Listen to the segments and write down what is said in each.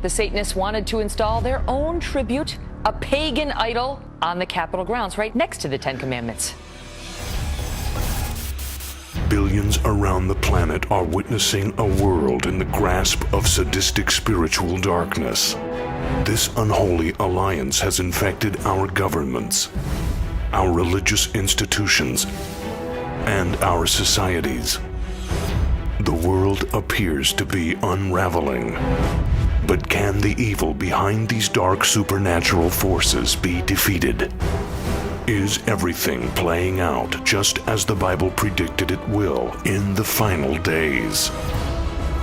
The Satanists wanted to install their own tribute, a pagan idol, on the Capitol grounds, right next to the Ten Commandments. Billions around the planet are witnessing a world in the grasp of sadistic spiritual darkness. This unholy alliance has infected our governments, our religious institutions, and our societies. The world appears to be unraveling. But can the evil behind these dark supernatural forces be defeated? Is everything playing out just as the Bible predicted it will in the final days?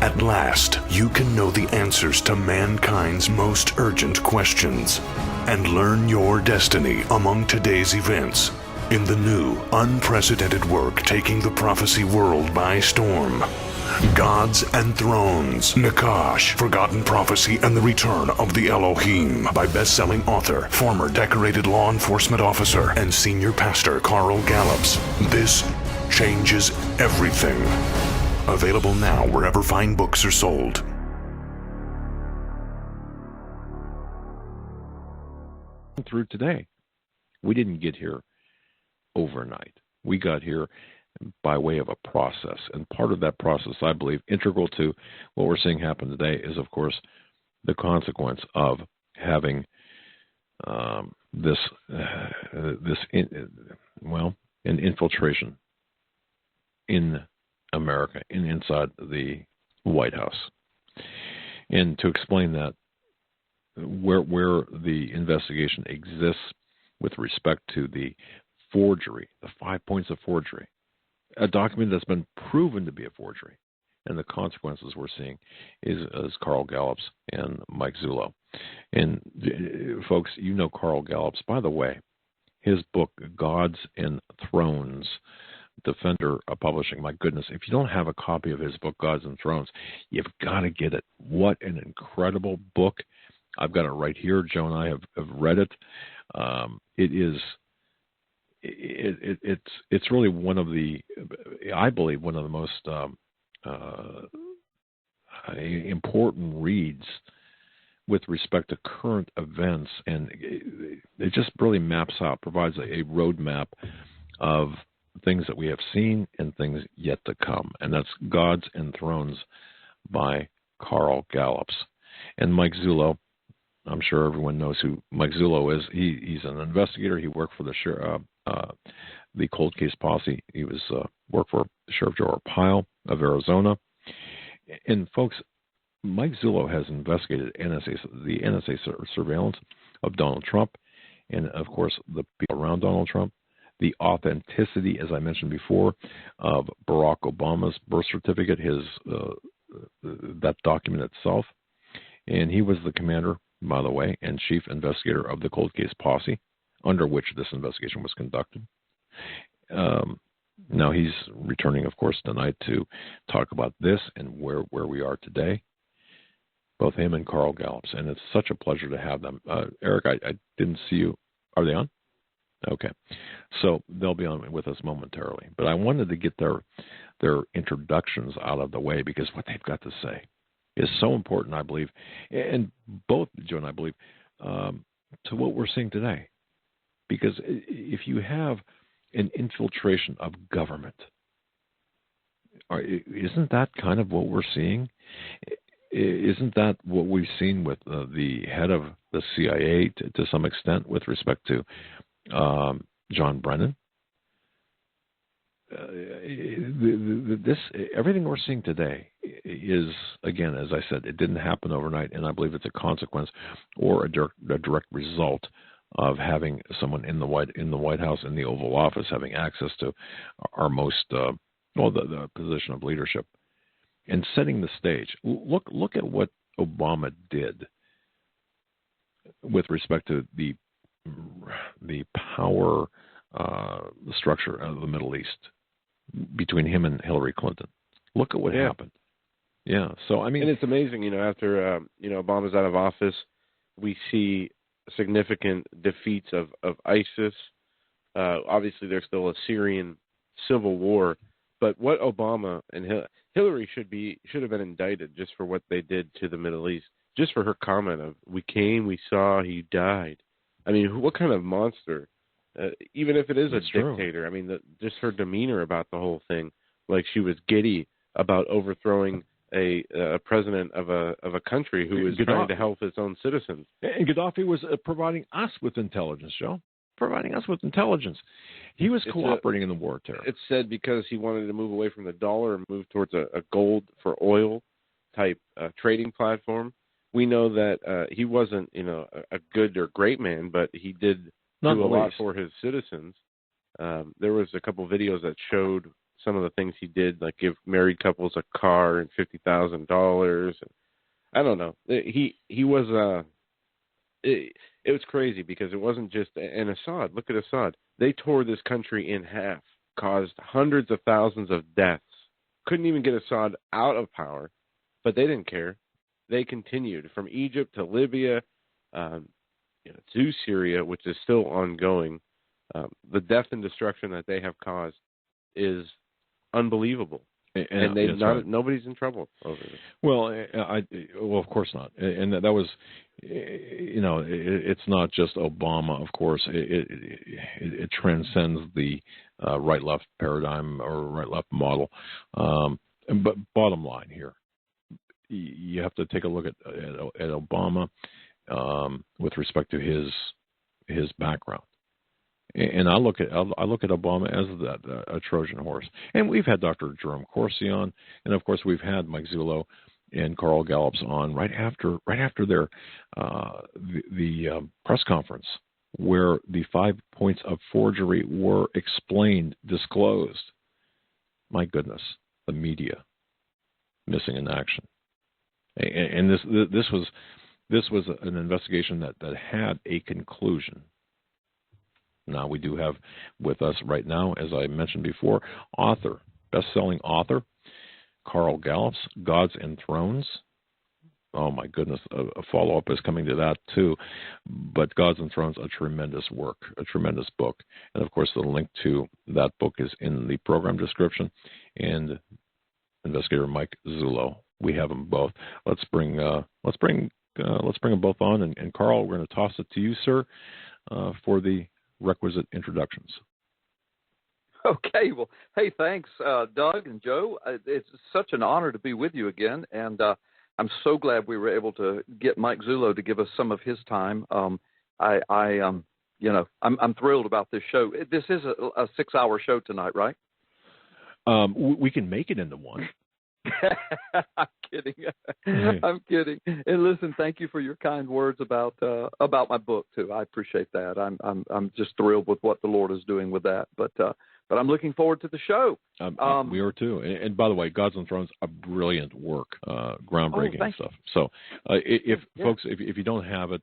At last, you can know the answers to mankind's most urgent questions and learn your destiny among today's events in the new, unprecedented work taking the prophecy world by storm. Gods and Thrones, Nakash, Forgotten Prophecy and the Return of the Elohim by best-selling author, former decorated law enforcement officer, and senior pastor Carl Gallups. This changes everything. Available now wherever fine books are sold. Through today, we didn't get here overnight. We got here by way of a process. And part of that process, I believe, integral to what we're seeing happen today is, of course, the consequence of having an infiltration in America, inside the White House. And to explain that, where the investigation exists with respect to the forgery, the 5 points of forgery, a document that's been proven to be a forgery. And the consequences we're seeing is Carl Gallups and Mike Zullo. And folks, you know Carl Gallups. By the way, his book, Gods and Thrones, Defender of Publishing. My goodness, if you don't have a copy of his book, Gods and Thrones, you've got to get it. What an incredible book. I've got it right here. Joe and I have read it. It's really one of the, I believe, one of the most important reads with respect to current events, and it just really maps out, provides a roadmap of things that we have seen and things yet to come. And that's Gods and Thrones by Carl Gallups. And Mike Zullo, I'm sure everyone knows who Mike Zullo is. He's an investigator. He worked for the Cold Case Posse. He was worked for Sheriff Joe Arpaio of Arizona. And folks, Mike Zullo has investigated the NSA surveillance of Donald Trump, and of course the people around Donald Trump, the authenticity, as I mentioned before, of Barack Obama's birth certificate, that document itself. And he was the commander, by the way, and chief investigator of the Cold Case Posse, under which this investigation was conducted. Now he's returning, of course, tonight to talk about this and where we are today. Both him and Carl Gallups, and it's such a pleasure to have them. Eric, I didn't see you. Are they on? Okay. So they'll be on with us momentarily. But I wanted to get their introductions out of the way, because what they've got to say is so important, I believe, and both Joe and I believe, to what we're seeing today. Because if you have an infiltration of government, isn't that kind of what we're seeing? Isn't that what we've seen with the head of the CIA to some extent with respect to John Brennan? Everything we're seeing today is, again, as I said, it didn't happen overnight, and I believe it's a consequence or a direct result of having someone in the White House, in the Oval Office, having access to our most the position of leadership, and setting the stage. Look at what Obama did with respect to the power structure of the Middle East between him and Hillary Clinton. Look at what happened. Yeah. So I mean, and it's amazing. After Obama's out of office, we see significant defeats of ISIS. Obviously, there's still a Syrian civil war, But what Obama and Hillary should have been indicted just for what they did to the Middle East, just for her comment of "we came, we saw, he died." I mean, what kind of monster? Even if it is a dictator, I mean, just her demeanor about the whole thing, like she was giddy about overthrowing a president of a country who was trying to help its own citizens. And Gaddafi was providing us with intelligence, Joe. Providing us with intelligence. He was cooperating in the war terror. It's said because he wanted to move away from the dollar and move towards a gold for oil type trading platform. We know that he wasn't, a good or great man, but he did do a lot for his citizens. There was a couple of videos that showed some of the things he did, like give married couples a car and $50,000. I don't know. He was. It was crazy because it wasn't just an Assad. Look at Assad. They tore this country in half, caused hundreds of thousands of deaths. Couldn't even get Assad out of power, but they didn't care. They continued from Egypt to Libya, to Syria, which is still ongoing. The death and destruction that they have caused is unbelievable. And nobody's in trouble over it. Well, of course not. And that was, it's not just Obama. Of course, it transcends the right-left paradigm or right-left model. But bottom line here, you have to take a look at Obama with respect to his background. And I look at Obama as a Trojan horse. And we've had Dr. Jerome Corsi on, and of course we've had Mike Zullo and Carl Gallups on right after their the press conference where the 5 points of forgery were explained, disclosed. My goodness, the media missing in action. And this was an investigation that had a conclusion. Now, we do have with us right now, as I mentioned before, best-selling author, Carl Gallups, Gods and Thrones. Oh, my goodness, a follow-up is coming to that, too. But Gods and Thrones, a tremendous work, a tremendous book. And, of course, the link to that book is in the program description. And investigator Mike Zullo, we have them both. Let's bring them both on. And Carl, we're going to toss it to you, sir, for the requisite introductions. Okay, well, hey, thanks, Doug and Joe. It's such an honor to be with you again, and I'm so glad we were able to get Mike Zullo to give us some of his time. I'm thrilled about this show. This is a 6-hour show tonight, right? We can make it into one. I'm kidding. I'm kidding. And listen, thank you for your kind words about my book too. I appreciate that. I'm just thrilled with what the Lord is doing with that. But I'm looking forward to the show. We are too. And by the way, Gods and Thrones, a brilliant work, groundbreaking stuff. So folks, if you don't have it,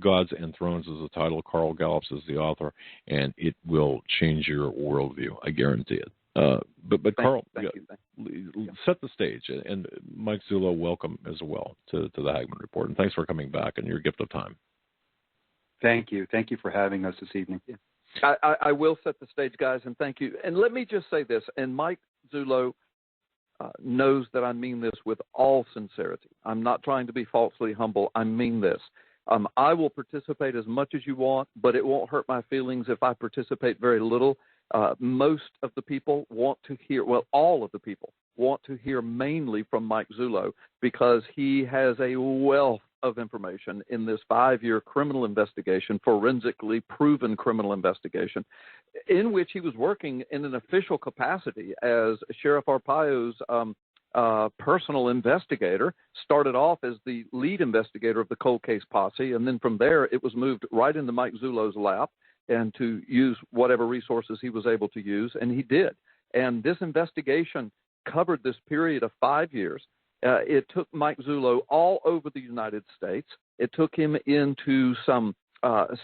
Gods and Thrones is the title. Carl Gallups is the author, and it will change your worldview. I guarantee it. But Carl, set the stage, and Mike Zullo, welcome as well to the HAGMANN Report, and thanks for coming back and your gift of time. Thank you for having us this evening. I will set the stage, guys, and thank you. And let me just say this, and Mike Zullo knows that I mean this with all sincerity. I'm not trying to be falsely humble. I mean this. I will participate as much as you want, but it won't hurt my feelings if I participate very little. Most of the people want to hear, well, all of the people want to hear mainly from Mike Zullo because he has a wealth of information in this 5-year criminal investigation, forensically proven criminal investigation, in which he was working in an official capacity as Sheriff Arpaio's personal investigator, started off as the lead investigator of the cold case posse, and then from there it was moved right into Mike Zullo's lap and to use whatever resources he was able to use, and he did. And this investigation covered this period of 5 years. It took Mike Zullo all over the United States. It took him into some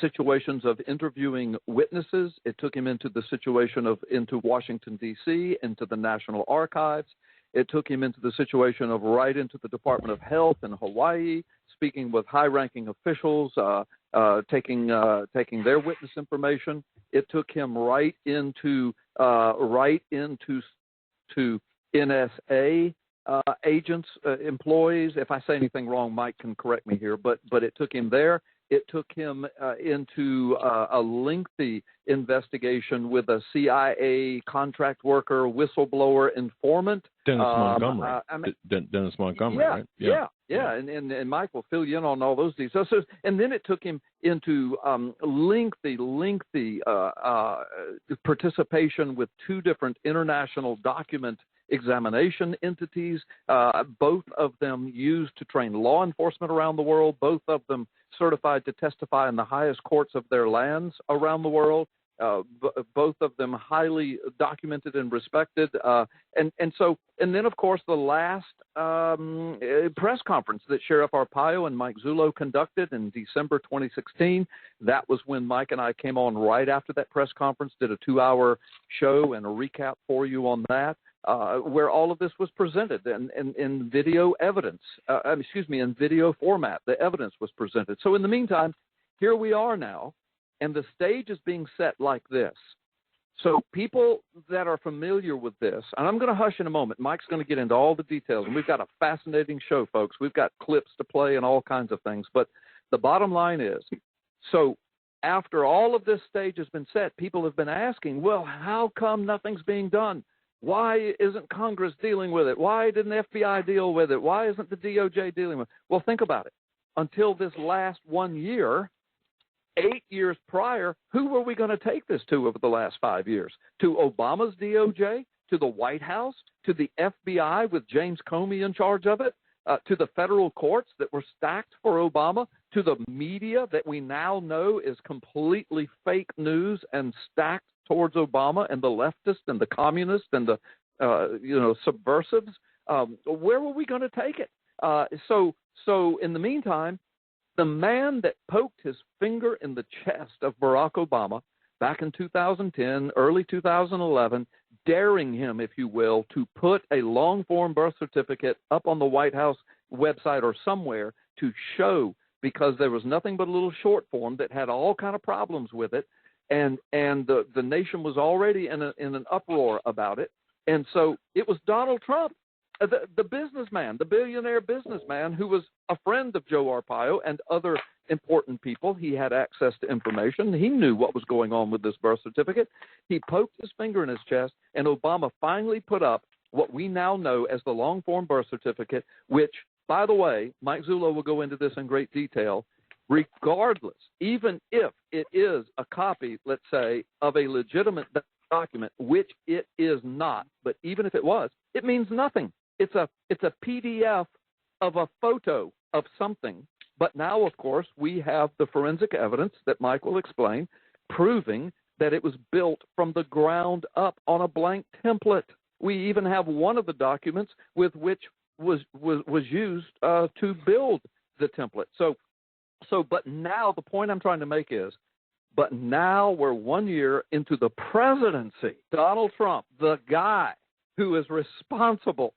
situations of interviewing witnesses. It took him into the situation of into Washington, D.C., into the National Archives. It took him into the situation of right into the Department of Health in Hawaii, speaking with high-ranking officials, taking their witness information. It took him right into to NSA agents, employees. If I say anything wrong, Mike can correct me here, but it took him there. It took him into a lengthy investigation with a CIA contract worker, whistleblower, informant. Dennis Montgomery. Dennis Montgomery, yeah, right? Yeah. And Mike will fill you in on all those details. So, and then it took him into lengthy participation with two different international document examination entities, both of them used to train law enforcement around the world, both of them certified to testify in the highest courts of their lands around the world, both of them highly documented and respected. And then, of course, the last press conference that Sheriff Arpaio and Mike Zullo conducted in December 2016, that was when Mike and I came on right after that press conference, did a 2-hour show and a recap for you on that. Where all of this was presented in video evidence, in video format. The evidence was presented. So in the meantime, here we are now, and the stage is being set like this. So people that are familiar with this, and I'm going to hush in a moment. Mike's going to get into all the details, and we've got a fascinating show, folks. We've got clips to play and all kinds of things. But the bottom line is, so after all of this stage has been set, people have been asking, well, how come nothing's being done? Why isn't Congress dealing with it? Why didn't the FBI deal with it? Why isn't the DOJ dealing with it? Well, think about it. Until this last 1 year, 8 years prior, who were we going to take this to over the last 5 years? To Obama's DOJ? To the White House? To the FBI with James Comey in charge of it? To the federal courts that were stacked for Obama? To the media that we now know is completely fake news and stacked towards Obama and the leftists and the communists and the subversives? Where were we going to take it? So in the meantime, the man that poked his finger in the chest of Barack Obama back in 2010, early 2011, daring him, if you will, to put a long-form birth certificate up on the White House website or somewhere to show, because there was nothing but a little short form that had all kind of problems with it, and the nation was already in an uproar about it. And so it was Donald Trump, the businessman, the billionaire businessman who was a friend of Joe Arpaio and other important people. He had access to information. He knew what was going on with this birth certificate. He poked his finger in his chest, and Obama finally put up what we now know as the long-form birth certificate, which, by the way, Mike Zullo will go into this in great detail, regardless, even if it is a copy, let's say, of a legitimate document, which it is not, but even if it was, it means nothing. It's a PDF of a photo of something. But now, of course, we have the forensic evidence that Mike will explain, proving that it was built from the ground up on a blank template. We even have one of the documents with which was used to build the template. But now the point I'm trying to make is, but now we're 1 year into the presidency. Donald Trump, the guy who is responsible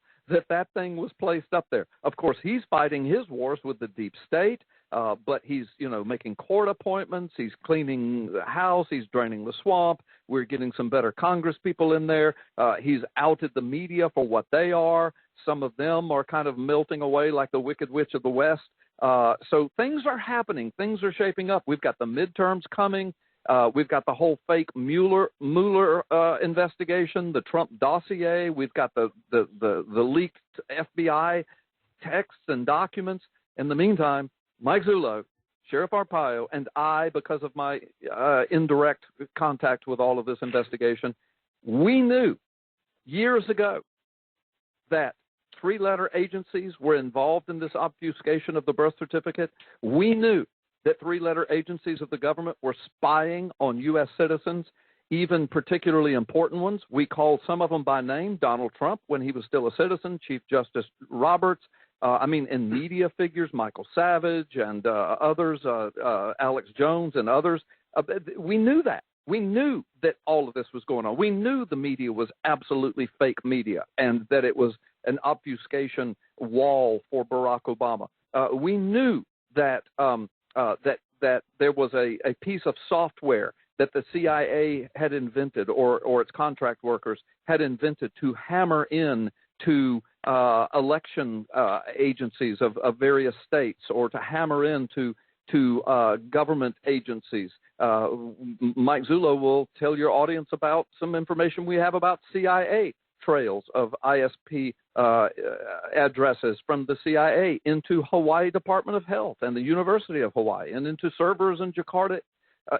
that thing was placed up there. Of course, he's fighting his wars with the deep state, but he's, making court appointments. He's cleaning the house. He's draining the swamp. We're getting some better Congress people in there. He's outed the media for what they are. Some of them are kind of melting away like the Wicked Witch of the West. So things are happening. Things are shaping up. We've got the midterms coming. We've got the whole fake Mueller investigation, the Trump dossier. We've got the leaked FBI texts and documents. In the meantime, Mike Zullo, Sheriff Arpaio, and I, because of my indirect contact with all of this investigation, we knew years ago that three-letter agencies were involved in this obfuscation of the birth certificate. We knew that three-letter agencies of the government were spying on U.S. citizens, even particularly important ones. We called some of them by name: Donald Trump when he was still a citizen, Chief Justice Roberts, and media figures, Michael Savage and others, Alex Jones and others. We knew that. We knew that all of this was going on. We knew the media was absolutely fake media and that it was an obfuscation wall for Barack Obama. We knew that that there was a piece of software that the CIA had invented or its contract workers had invented to hammer in to election agencies of various states, or to hammer into government agencies. Mike Zullo will tell your audience about some information we have about CIA trails of ISP addresses from the CIA into Hawaii Department of Health and the University of Hawaii, and into servers in Jakarta,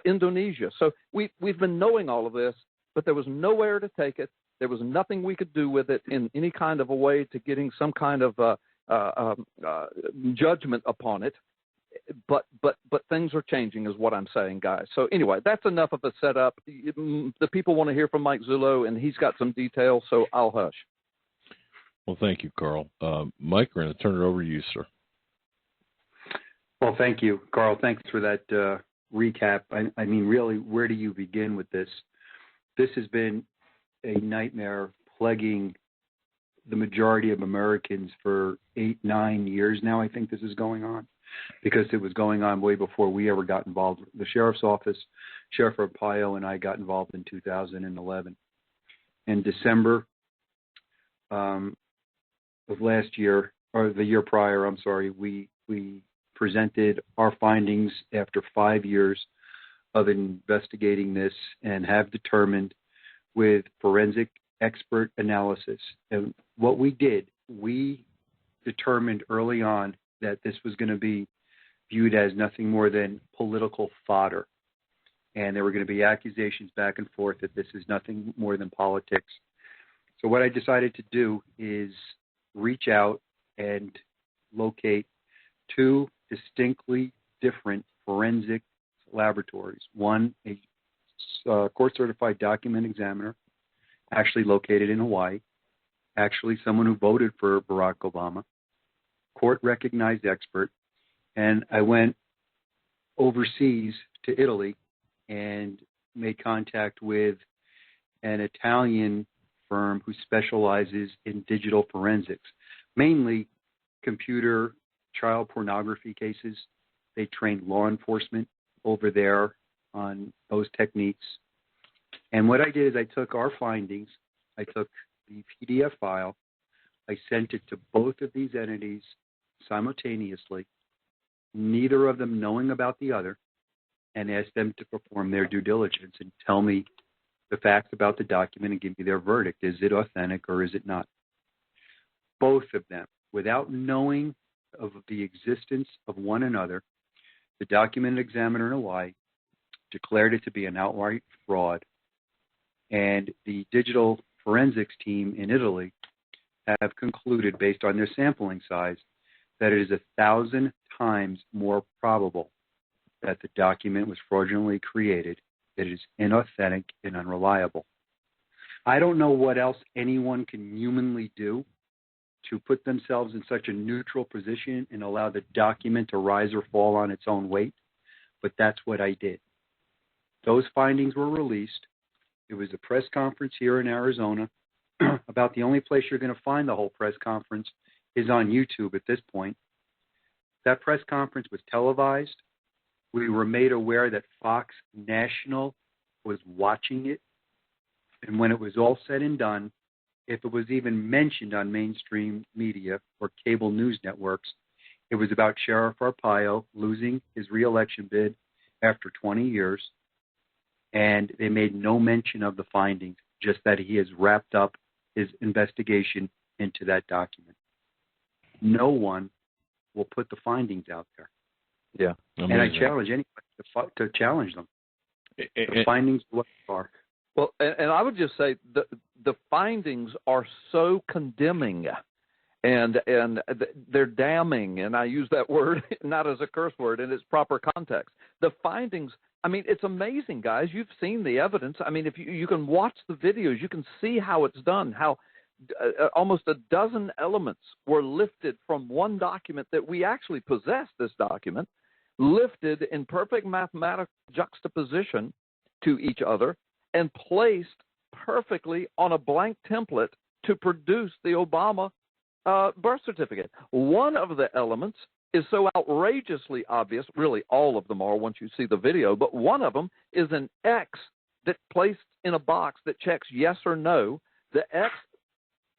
Indonesia. So we've been knowing all of this, but there was nowhere to take it. There was nothing we could do with it in any kind of a way to getting some kind of judgment upon it. But things are changing, is what I'm saying, guys. So anyway, that's enough of a setup. The people want to hear from Mike Zullo, and he's got some details, so I'll hush. Well, thank you, Carl. Mike, we're going to turn it over to you, sir. Well, thank you, Carl. Thanks for that recap. I mean, really, where do you begin with this? This has been a nightmare plaguing the majority of Americans for 8-9 years now. I think this is going on, because it was going on way before we ever got involved. The sheriff's office, Sheriff Arpaio, and I got involved in 2011. In December of last year, or the year prior, I'm sorry, we presented our findings after 5 years of investigating this, and have determined with forensic expert analysis. And what we did, we determined early on that this was going to be viewed as nothing more than political fodder. And there were going to be accusations back and forth that this is nothing more than politics. So what I decided to do is reach out and locate two distinctly different forensic laboratories. One, a court-certified document examiner, actually located in Hawaii, actually someone who voted for Barack Obama, court-recognized expert, and I went overseas to Italy and made contact with an Italian firm who specializes in digital forensics, mainly computer child pornography cases. They train law enforcement over there on those techniques. And what I did is I took our findings, I took the PDF file, I sent it to both of these entities simultaneously, neither of them knowing about the other, and asked them to perform their due diligence and tell me the facts about the document and give me their verdict. Is it authentic or is it not? Both of them, without knowing of the existence of one another, the document examiner in Hawaii declared it to be an outright fraud, and the digital forensics team in Italy have concluded, based on their sampling size, that it is 1,000 times more probable that the document was fraudulently created, that it is inauthentic and unreliable. I don't know what else anyone can humanly do to put themselves in such a neutral position and allow the document to rise or fall on its own weight, but that's what I did. Those findings were released. It was a press conference here in Arizona. About the only place you're going to find the whole press conference is on YouTube at this point. That press conference was televised. We were made aware that Fox National was watching it. And when it was all said and done, if it was even mentioned on mainstream media or cable news networks, it was about Sheriff Arpaio losing his re-election bid after 20 years. And they made no mention of the findings, just that he has wrapped up his investigation into that document. No one will put the findings out there. Yeah. And I challenge anybody to challenge them. The findings what they are. Well, and I would just say the findings are so condemning, and they're damning, and I use that word not as a curse word in its proper context. The findings, I mean, it's amazing, guys. You've seen the evidence. I mean, if you can watch the videos, you can see how it's done, how almost a dozen elements were lifted from one document that we actually possess, this document, lifted in perfect mathematical juxtaposition to each other and placed perfectly on a blank template to produce the Obama birth certificate. One of the elements is so outrageously obvious. Really, all of them are once you see the video, but one of them is an X that placed in a box that checks yes or no. The X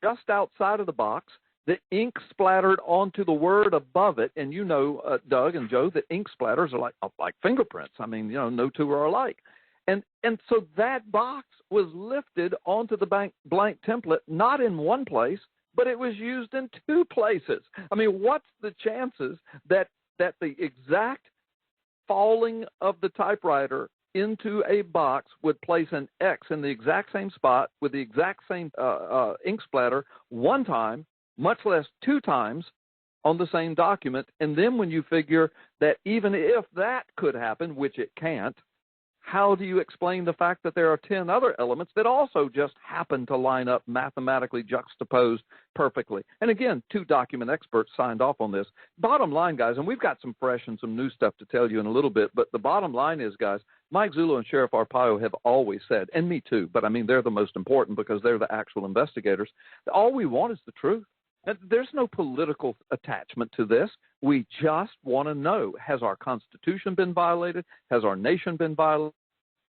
just outside of the box, the ink splattered onto the word above it, and you know, Doug and Joe, that ink splatters are like fingerprints. I mean, you know, no two are alike. And so that box was lifted onto the blank template, not in one place, but it was used in two places. I mean, what's the chances that the exact falling of the typewriter into a box would place an X in the exact same spot with the exact same ink splatter one time, much less two times on the same document? And then when you figure that even if that could happen, which it can't, how do you explain the fact that there are 10 other elements that also just happen to line up mathematically juxtaposed perfectly? And again, 2 document experts signed off on this. Bottom line, guys, and we've got some fresh and some new stuff to tell you in a little bit, but the bottom line is, guys, Mike Zullo and Sheriff Arpaio have always said, and me too, but I mean, they're the most important because they're the actual investigators, all we want is the truth. There's no political attachment to this. We just want to know, has our Constitution been violated? Has our nation been violated?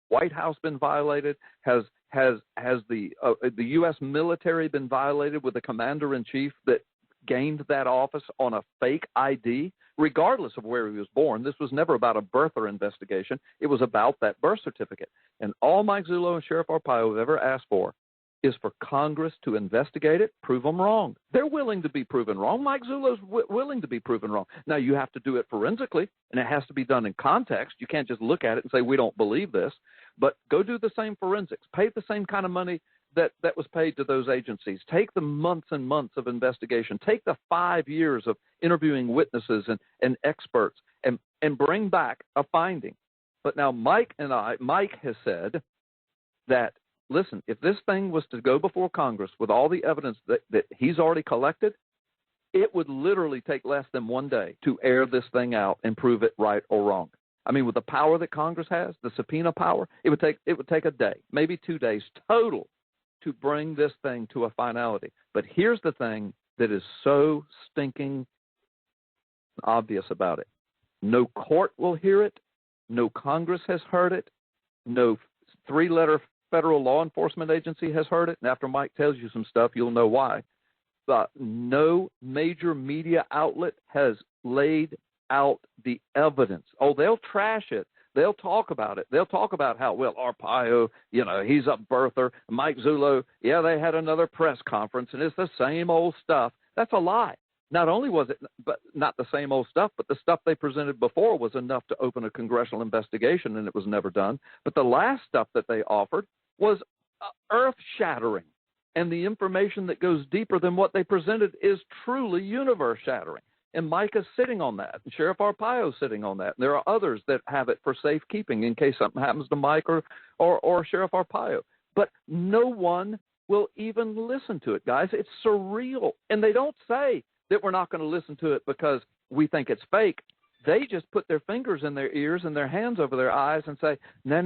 White House been violated? Has the U.S. military been violated with a commander-in-chief that gained that office on a fake ID, regardless of where he was born? This was never about a birther investigation. It was about that birth certificate. And all Mike Zullo and Sheriff Arpaio have ever asked for is for Congress to investigate it, prove them wrong. They're willing to be proven wrong. Mike Zullo's willing to be proven wrong. Now, you have to do it forensically, and it has to be done in context. You can't just look at it and say, we don't believe this. But go do the same forensics. Pay the same kind of money that was paid to those agencies. Take the months and months of investigation. Take the 5 years of interviewing witnesses and experts and bring back a finding. But now Mike has said that, listen, if this thing was to go before Congress with all the evidence that he's already collected, it would literally take less than 1 day to air this thing out and prove it right or wrong. I mean, with the power that Congress has, the subpoena power, it would take a day, maybe 2 days total to bring this thing to a finality. But here's the thing that is so stinking obvious about it. No court will hear it. No Congress has heard it. No 3-letter federal law enforcement agency has heard it. And after Mike tells you some stuff, you'll know why. But no major media outlet has laid out the evidence. Oh, they'll trash it. They'll talk about it. They'll talk about how, well, Arpaio, you know, he's a birther. Mike Zullo, yeah, they had another press conference, and it's the same old stuff. That's a lie. Not only was it but not the same old stuff, but the stuff they presented before was enough to open a congressional investigation, and it was never done. But the last stuff that they offered was earth-shattering, and the information that goes deeper than what they presented is truly universe-shattering. And Mike is sitting on that, and Sheriff Arpaio is sitting on that. And there are others that have it for safekeeping in case something happens to Mike or Sheriff Arpaio. But no one will even listen to it, guys. It's surreal. And they don't say that we're not going to listen to it because we think it's fake. They just put their fingers in their ears and their hands over their eyes and say, no,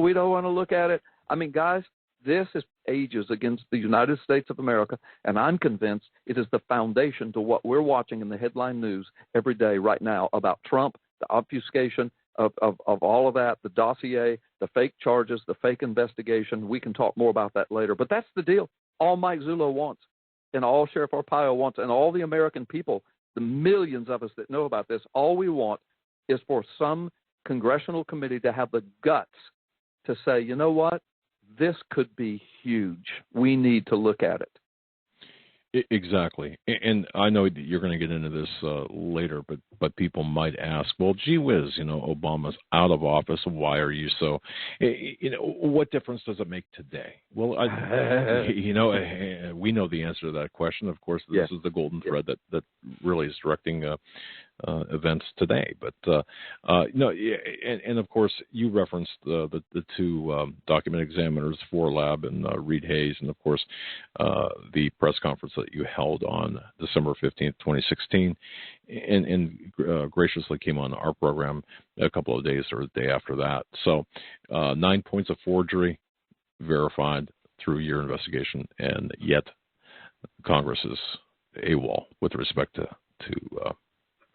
we don't want to look at it. I mean, guys, this is ages against the United States of America, and I'm convinced it is the foundation to what we're watching in the headline news every day right now about Trump, the obfuscation of all of that, the dossier, the fake charges, the fake investigation. We can talk more about that later, but that's the deal. All Mike Zullo wants, and all Sheriff Arpaio wants, and all the American people, the millions of us that know about this, all we want is for some congressional committee to have the guts to say, you know what? This could be huge. We need to look at it. Exactly. And I know that you're going to get into this later, but people might ask, well, gee whiz, you know, Obama's out of office. Why are you so, you know, what difference does it make today? Well, you know, we know the answer to that question. Of course, this is the golden thread that really is directing events today. But no, and of course, you referenced the 2 document examiners, Forlab and Reed Hayes, and of course, the press conference that you held on December 15th, 2016, and graciously came on our program a couple of days or a day after that. So 9 points of forgery verified through your investigation, and yet Congress is AWOL with respect to to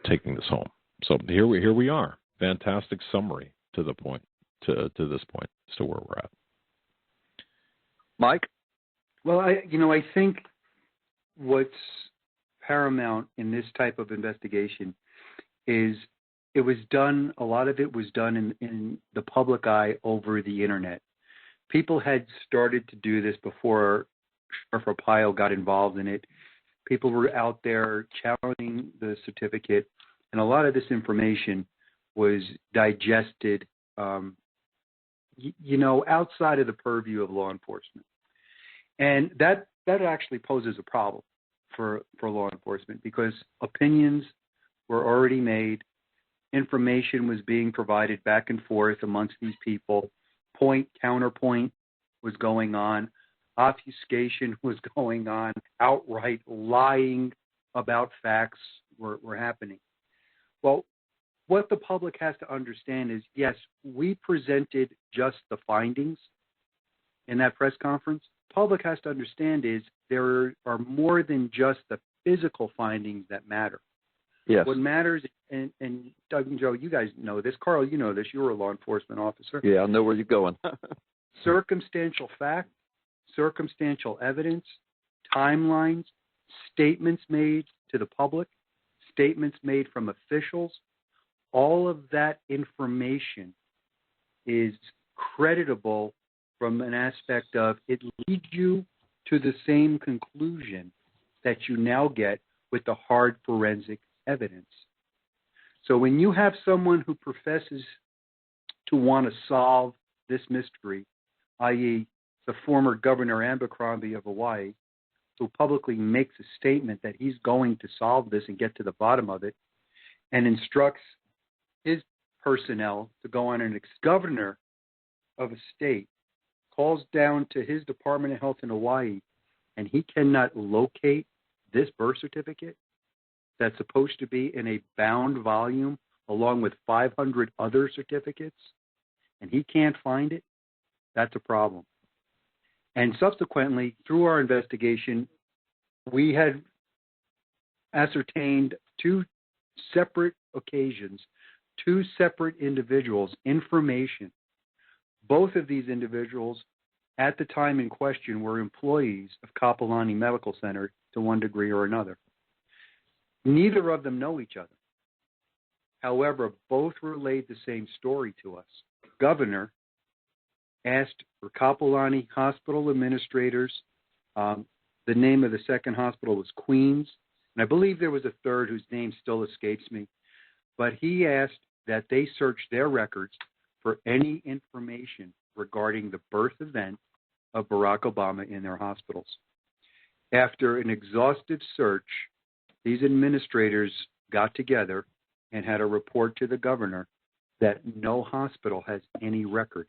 taking this home. So here we are. Fantastic summary to this point as to where we're at. Mike? Well, I think what's paramount in this type of investigation is a lot of it was done in the public eye over the internet. People had started to do this before Sheriff Arpaio got involved in it. People were out there challenging the certificate, and a lot of this information was digested, outside of the purview of law enforcement. And that actually poses a problem for law enforcement, because opinions were already made, information was being provided back and forth amongst these people, point, counterpoint was going on, obfuscation was going on, outright lying about facts were happening. Well, what the public has to understand is, yes, we presented just the findings in that press conference. Public has to understand is there are more than just the physical findings that matter. Yes. What matters, and Doug and Joe, you guys know this. Carl, you know this. You were a law enforcement officer. Yeah, I know where you're going. Circumstantial fact, circumstantial evidence, timelines, statements made to the public, statements made from officials, all of that information is creditable from an aspect of it leads you to the same conclusion that you now get with the hard forensic evidence. So when you have someone who professes to want to solve this mystery, i.e. the former Governor Abercrombie of Hawaii, who publicly makes a statement that he's going to solve this and get to the bottom of it, and instructs his personnel to go on an ex-governor of a state, calls down to his Department of Health in Hawaii, and he cannot locate this birth certificate that's supposed to be in a bound volume along with 500 other certificates, and he can't find it, that's a problem. And subsequently, through our investigation, we had ascertained two separate occasions, two separate individuals, information. Both of these individuals, at the time in question, were employees of Kapolani Medical Center to one degree or another. Neither of them know each other. However, both relayed the same story to us. The governor asked for Kapolani hospital administrators. The name of the second hospital was Queens, and I believe there was a third whose name still escapes me. But he asked that they search their records for any information regarding the birth event of Barack Obama in their hospitals. After an exhaustive search, these administrators got together and had a report to the governor that no hospital has any record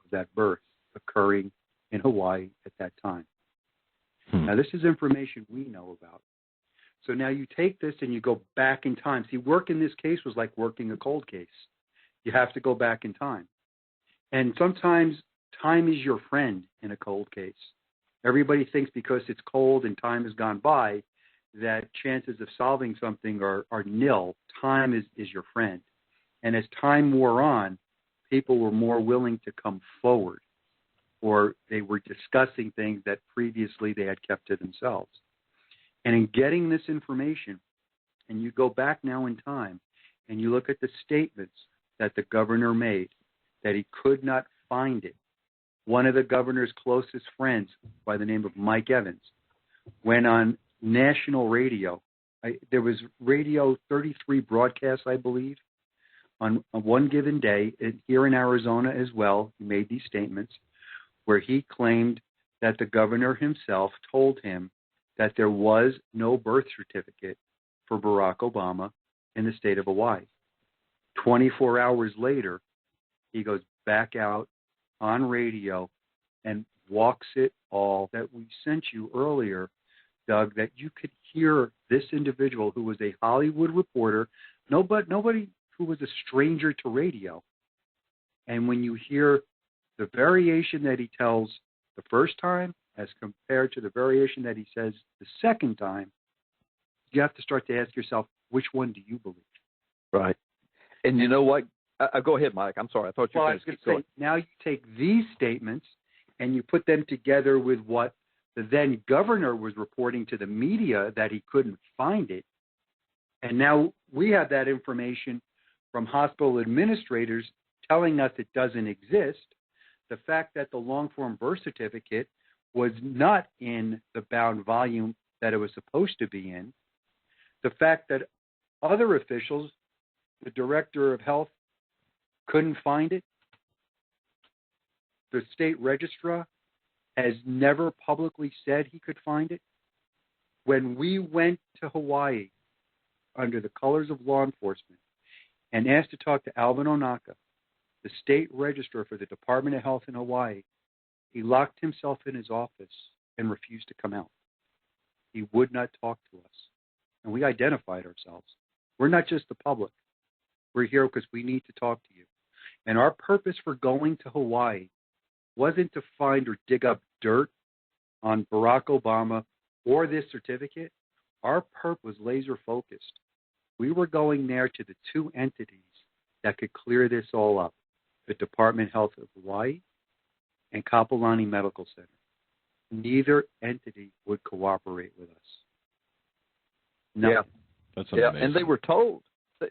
of that birth occurring in Hawaii at that time. Now, this is information we know about. So now you take this and you go back in time. See, work in this case was like working a cold case. You have to go back in time. And sometimes time is your friend in a cold case. Everybody thinks because it's cold and time has gone by that chances of solving something are nil. Time is your friend. And as time wore on, people were more willing to come forward, or they were discussing things that previously they had kept to themselves. And in getting this information, and you go back now in time, and you look at the statements that the governor made, that he could not find it. One of the governor's closest friends, by the name of Mike Evans, went on national radio. There was Radio 33 broadcasts, I believe, on one given day, here in Arizona as well. He made these statements where he claimed that the governor himself told him that there was no birth certificate for Barack Obama in the state of Hawaii. 24 hours later, he goes back out on radio and walks it all that we sent you earlier, Doug, that you could hear this individual who was a Hollywood reporter, nobody who was a stranger to radio. And when you hear the variation that he tells the first time as compared to the variation that he says the second time, you have to start to ask yourself, which one do you believe? Right. And you know what? Go ahead, Mike. I'm sorry. I thought you were going to say, now you take these statements and you put them together with what the then governor was reporting to the media that he couldn't find it. And now we have that information from hospital administrators telling us it doesn't exist. The fact that the long-form birth certificate was not in the bound volume that it was supposed to be in. The fact that other officials, the director of health, couldn't find it. The state registrar has never publicly said he could find it. When we went to Hawaii under the colors of law enforcement and asked to talk to Alvin Onaka, the state registrar for the Department of Health in Hawaii, he locked himself in his office and refused to come out. He would not talk to us. And we identified ourselves. We're not just the public. We're here because we need to talk to you. And our purpose for going to Hawaii wasn't to find or dig up dirt on Barack Obama or this certificate. Our purpose was laser focused. We were going there to the two entities that could clear this all up, the Department of Health of Hawaii and Kapolani Medical Center. Neither entity would cooperate with us. No. Yeah. That's amazing. And they were told.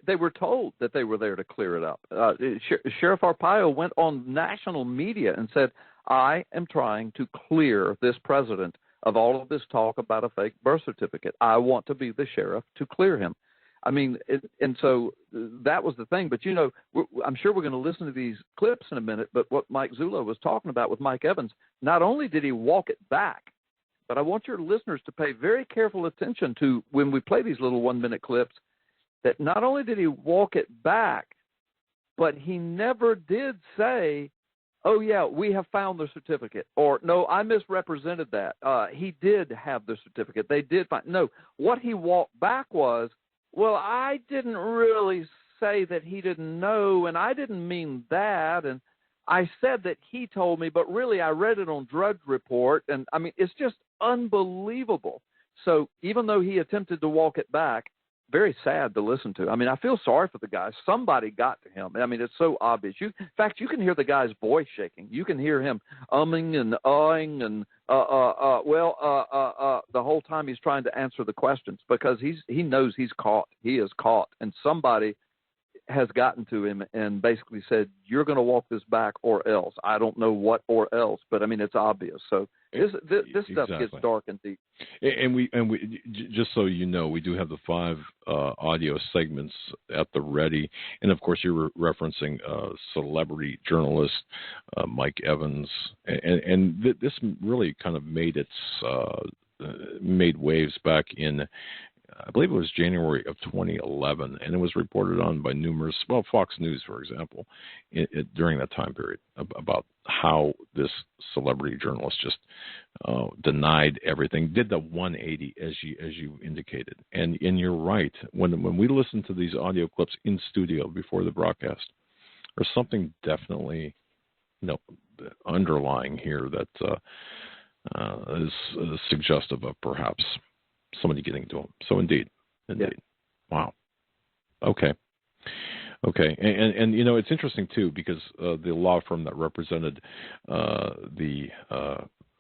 They were told that they were there to clear it up. Sheriff Arpaio went on national media and said, I am trying to clear this president of all of this talk about a fake birth certificate. I want to be the sheriff to clear him. I mean, and so that was the thing. But, you know, I'm sure we're going to listen to these clips in a minute, but what Mike Zullo was talking about with Mike Evans, not only did he walk it back, but I want your listeners to pay very careful attention to when we play these little 1-minute clips, that not only did he walk it back, but he never did say, oh, yeah, we have found the certificate. Or, no, I misrepresented that. He did have the certificate. They did find. No, what he walked back was, well, I didn't really say that he didn't know, and I didn't mean that. And I said that he told me, but really I read it on Drudge Report. And, I mean, it's just unbelievable. So even though he attempted to walk it back, very sad to listen to. I mean, I feel sorry for the guy. Somebody got to him. I mean, it's so obvious. In fact, you can hear the guy's voice shaking. You can hear him umming and ahhing and the whole time he's trying to answer the questions because he knows he's caught. He is caught, and somebody has gotten to him and basically said, "You're going to walk this back, or else." I don't know what or else, but I mean, it's obvious. So this stuff gets dark and deep. And we just so you know, we do have the 5 audio segments at the ready, and of course you're referencing celebrity journalist Mike Evans, and this really kind of made made waves back in, I believe it was January of 2011, and it was reported on by numerous, Fox News, for example, during that time period about how this celebrity journalist just denied everything, did the 180 as you indicated, and you're right. When we listen to these audio clips in studio before the broadcast, there's something definitely underlying here that is suggestive of perhaps somebody getting to him. So indeed. Yeah. Wow. Okay. And you know, it's interesting too, because the law firm that represented the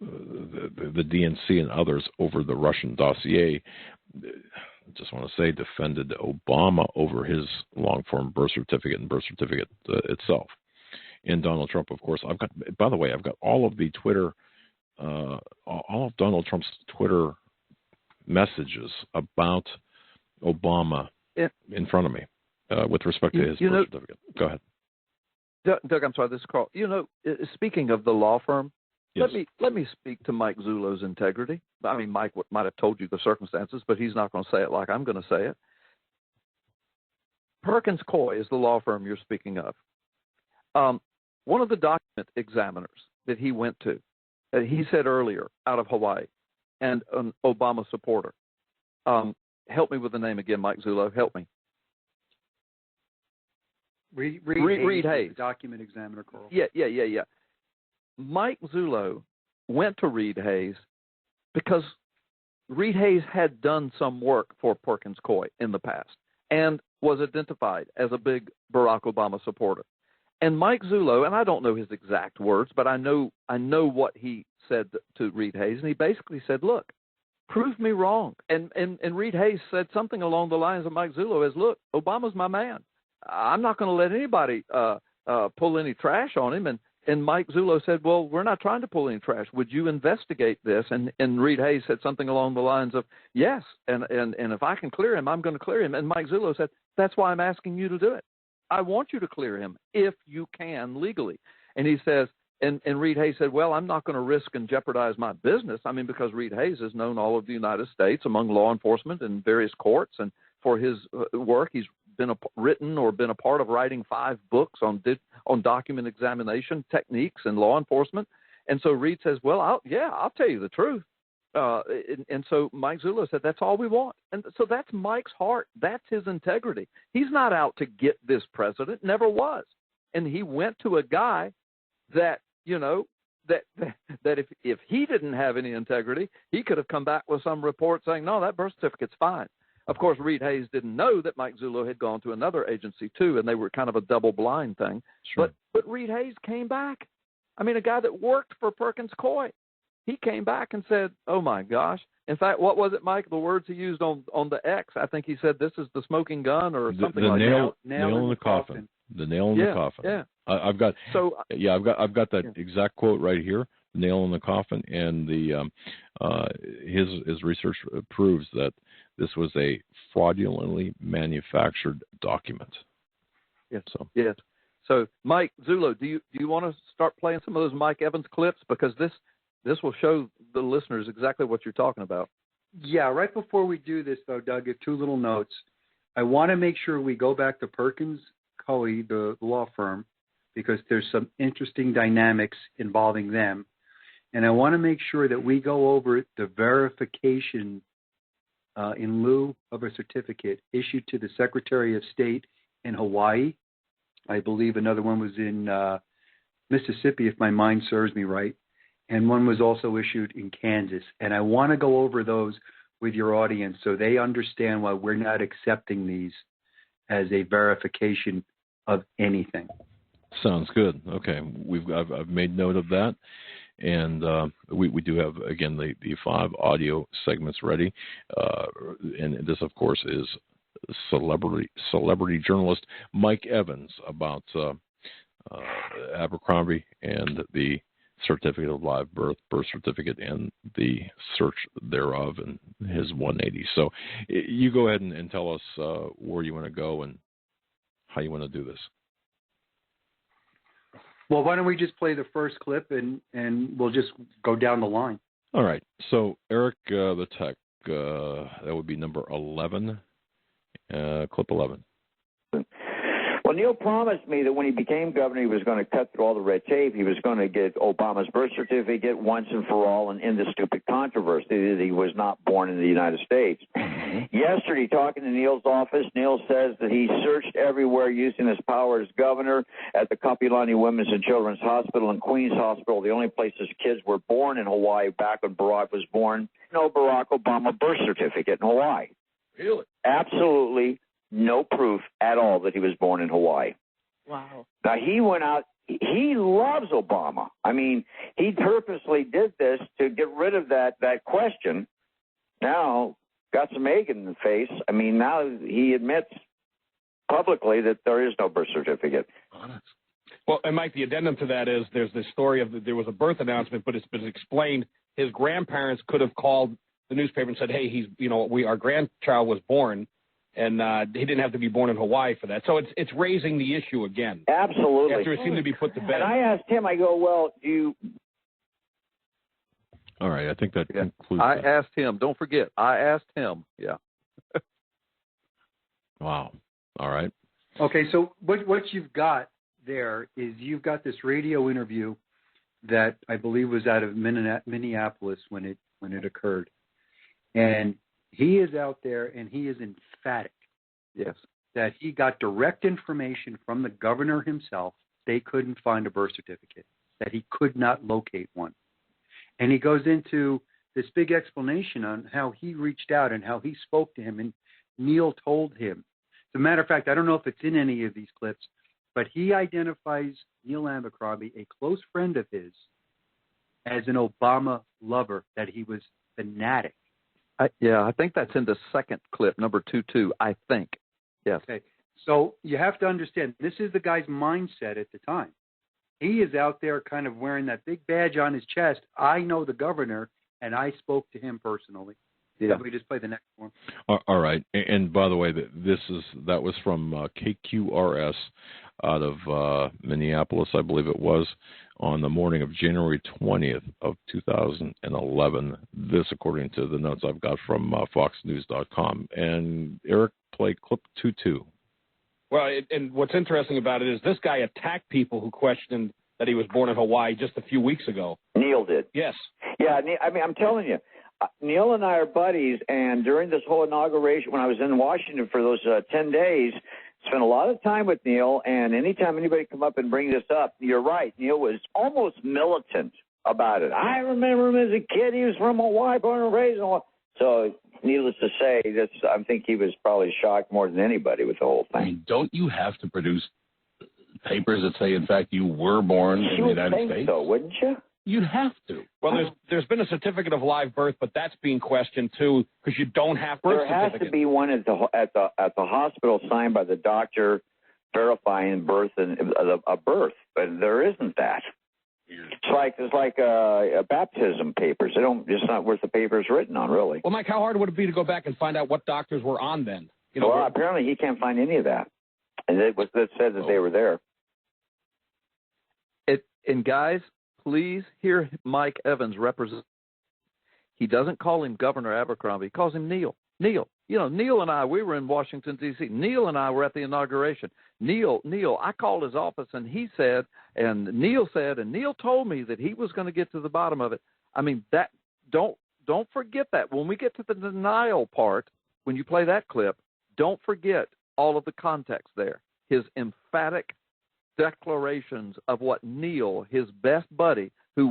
DNC and others over the Russian dossier, I just want to say, defended Obama over his long-form birth certificate and birth certificate itself. And Donald Trump, of course, I've got all of the Twitter, all of Donald Trump's Twitter messages about Obama in front of me with respect to his birth certificate. Go ahead. Doug, I'm sorry, this is Carl. You know, speaking of the law firm, yes. Let me speak to Mike Zullo's integrity. I mean, Mike might have told you the circumstances, but he's not going to say it like I'm going to say it. Perkins Coie is the law firm you're speaking of. One of the document examiners that he went to, he said earlier, out of Hawaii, and an Obama supporter. Help me with the name again, Mike Zullo. Help me. Reed Hayes. Document examiner, Carl. Yeah. Mike Zullo went to Reed Hayes because Reed Hayes had done some work for Perkins Coie in the past and was identified as a big Barack Obama supporter. And Mike Zullo, and I don't know his exact words, but I know what he said to Reed Hayes, and he basically said, look, prove me wrong. And Reed Hayes said something along the lines of Mike Zullo is, look, Obama's my man. I'm not going to let anybody pull any trash on him. And Mike Zullo said, well, we're not trying to pull any trash. Would you investigate this? And Reed Hayes said something along the lines of, yes, and if I can clear him, I'm going to clear him. And Mike Zullo said, that's why I'm asking you to do it. I want you to clear him if you can legally. And he says, and Reed Hayes said, well, I'm not going to risk and jeopardize my business. I mean, because Reed Hayes has known all of the United States among law enforcement and various courts. And for his work, he's been written or been a part of writing 5 books on document examination techniques and law enforcement. And so Reed says, well, I'll tell you the truth. And so Mike Zullo said, that's all we want. And so that's Mike's heart. That's his integrity. He's not out to get this president, never was. And he went to a guy that, you know, that if he didn't have any integrity, he could have come back with some report saying, no, that birth certificate's fine. Of course, Reed Hayes didn't know that Mike Zullo had gone to another agency too, and they were kind of a double blind thing. Sure. But Reed Hayes came back. I mean, a guy that worked for Perkins Coie. He came back and said, oh, my gosh. In fact, what was it, Mike? The words he used on the X, I think he said, this is the smoking gun or something like that. Nail in the coffin. The nail in the coffin. Yeah. I've got that exact quote right here, nail in the coffin, and the his research proves that this was a fraudulently manufactured document. Yes. So, Mike Zullo, do you want to start playing some of those Mike Evans clips, because this will show the listeners exactly what you're talking about. Yeah, right before we do this, though, Doug, 2 little notes. I want to make sure we go back to Perkins Coie, the law firm, because there's some interesting dynamics involving them. And I want to make sure that we go over the verification in lieu of a certificate issued to the Secretary of State in Hawaii. I believe another one was in Mississippi, if my mind serves me right. And one was also issued in Kansas. And I want to go over those with your audience so they understand why we're not accepting these as a verification of anything. Sounds good. Okay, I've made note of that, and we do have, again, the 5 audio segments ready, and this, of course, is celebrity journalist Mike Evans about Abercrombie and the certificate of live birth certificate, and the search thereof, and his 180. So you go ahead and tell us where you want to go and how you want to do this. Well, why don't we just play the first clip and we'll just go down the line. All right. So Eric, the tech, that would be number 11, clip 11. Well, Neil promised me that when he became governor, he was going to cut through all the red tape. He was going to get Obama's birth certificate once and for all and end the stupid controversy that he was not born in the United States. Yesterday, talking to Neil's office, Neil says that he searched everywhere using his power as governor, at the Kapiolani Women's and Children's Hospital and Queens Hospital, the only places kids were born in Hawaii back when Barack was born. No Barack Obama birth certificate in Hawaii. Really? Absolutely no proof at all that he was born in Hawaii. Wow. Now, he went out. He loves Obama. I mean, he purposely did this to get rid of that question. Now, got some egg in the face. I mean, now he admits publicly that there is no birth certificate. Well, and Mike, the addendum to that is there's this story of there was a birth announcement, but it's been explained his grandparents could have called the newspaper and said, hey, our grandchild was born. And he didn't have to be born in Hawaii for that. So it's raising the issue again. Absolutely. After it seemed to be put to bed. And I asked him, I go, well, All right, I think that concludes I asked him. Don't forget, I asked him. Yeah. Wow. All right. Okay, so what you've got there is you've got this radio interview that I believe was out of Minneapolis when it occurred. And he is out there and he is emphatic, yes, that he got direct information from the governor himself. They couldn't find a birth certificate, that he could not locate one. And he goes into this big explanation on how he reached out and how he spoke to him, and Neil told him. As a matter of fact, I don't know if it's in any of these clips, but he identifies Neil Abercrombie, a close friend of his, as an Obama lover, that he was fanatic. I think that's in the second clip, number 22, I think. Yes. Okay. So you have to understand, this is the guy's mindset at the time. He is out there kind of wearing that big badge on his chest. I know the governor, and I spoke to him personally. Yeah. We just play the next one. All right. And by the way, that was from KQRS out of Minneapolis, I believe it was, on the morning of January 20th of 2011. This, according to the notes I've got from FoxNews.com. And Eric, play clip 22. Well, and what's interesting about it is this guy attacked people who questioned that he was born in Hawaii just a few weeks ago. Neil did. Yes. Yeah, I mean, I'm telling you, Neil and I are buddies, and during this whole inauguration, when I was in Washington for those 10 days, spent a lot of time with Neil, and anytime anybody come up and bring this up, you're right, Neil was almost militant about it. I remember him as a kid. He was from Hawaii, born and raised in Hawaii. So, needless to say, I think he was probably shocked more than anybody with the whole thing. I mean, don't you have to produce papers that say, in fact, you were born in the United States? So, wouldn't you? You'd have to. Well, there's been a certificate of live birth, but that's being questioned too because you don't have birth certificate. There has to be one at the hospital signed by the doctor verifying birth and a birth, but there isn't that. It's like baptism papers. It's not worth the paper it's written on, really. Well, Mike, how hard would it be to go back and find out what doctors were on then? Apparently he can't find any of that, and it said that they were there. And guys, please hear Mike Evans represent. He doesn't call him Governor Abercrombie. He calls him Neil. Neil. Neil and I, we were in Washington, D.C. Neil and I were at the inauguration. Neil, I called his office, and he said, and Neil said, and Neil told me that he was going to get to the bottom of it. I mean, that don't forget that. When we get to the denial part, when you play that clip, don't forget all of the context there. His emphatic declarations of what Neil, his best buddy, who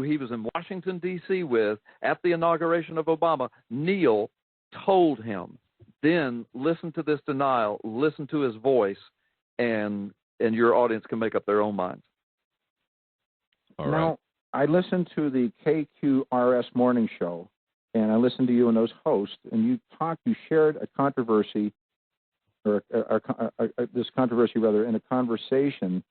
he was in Washington, D.C. with at the inauguration of Obama, Neil told him. Then listen to this denial, listen to his voice, and your audience can make up their own minds. All right. Now, I listened to the KQRS morning show, and I listened to you and those hosts, and you shared a controversy, or this controversy rather, in a conversation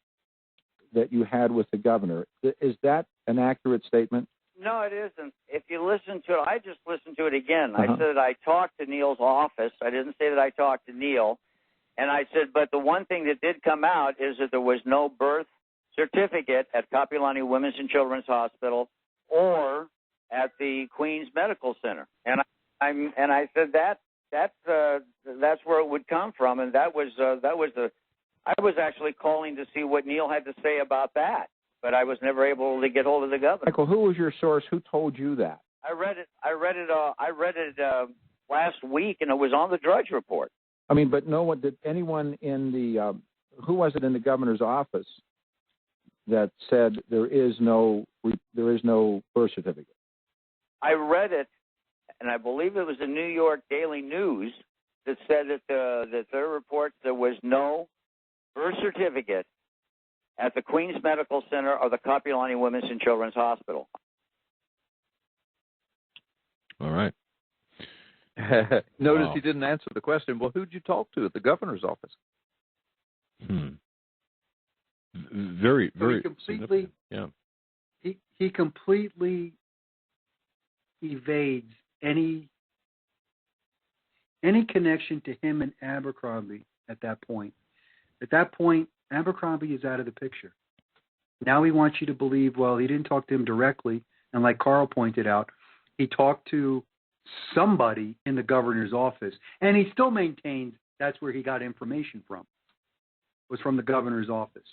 that you had with the governor. Is that an accurate statement? No, it isn't. If you listen to it, I just listened to it again. I said I talked to Neil's office. I didn't say that I talked to Neil. And I said, but the one thing that did come out is that there was no birth certificate at Kapiolani Women's and Children's Hospital or at the Queens Medical Center. And I said that's where it would come from. And I was actually calling to see what Neil had to say about that. But I was never able to get hold of the governor. Michael, who was your source? Who told you that? I read it last week, and it was on the Drudge Report. I mean, but no one did. Anyone in the who was it in the governor's office that said there is no birth certificate? I read it, and I believe it was the New York Daily News that said that their report there was no birth certificate at the Queens Medical Center or the Kapiolani Women's and Children's Hospital. All right. Notice he didn't answer the question. Well, who'd you talk to at the governor's office? Very, very. He completely evades any connection to him and Abercrombie at that point. At that point, Abercrombie is out of the picture. Now he wants you to believe, well, he didn't talk to him directly, and like Carl pointed out, he talked to somebody in the governor's office, and he still maintains that's where he got information from. It was from the governor's office.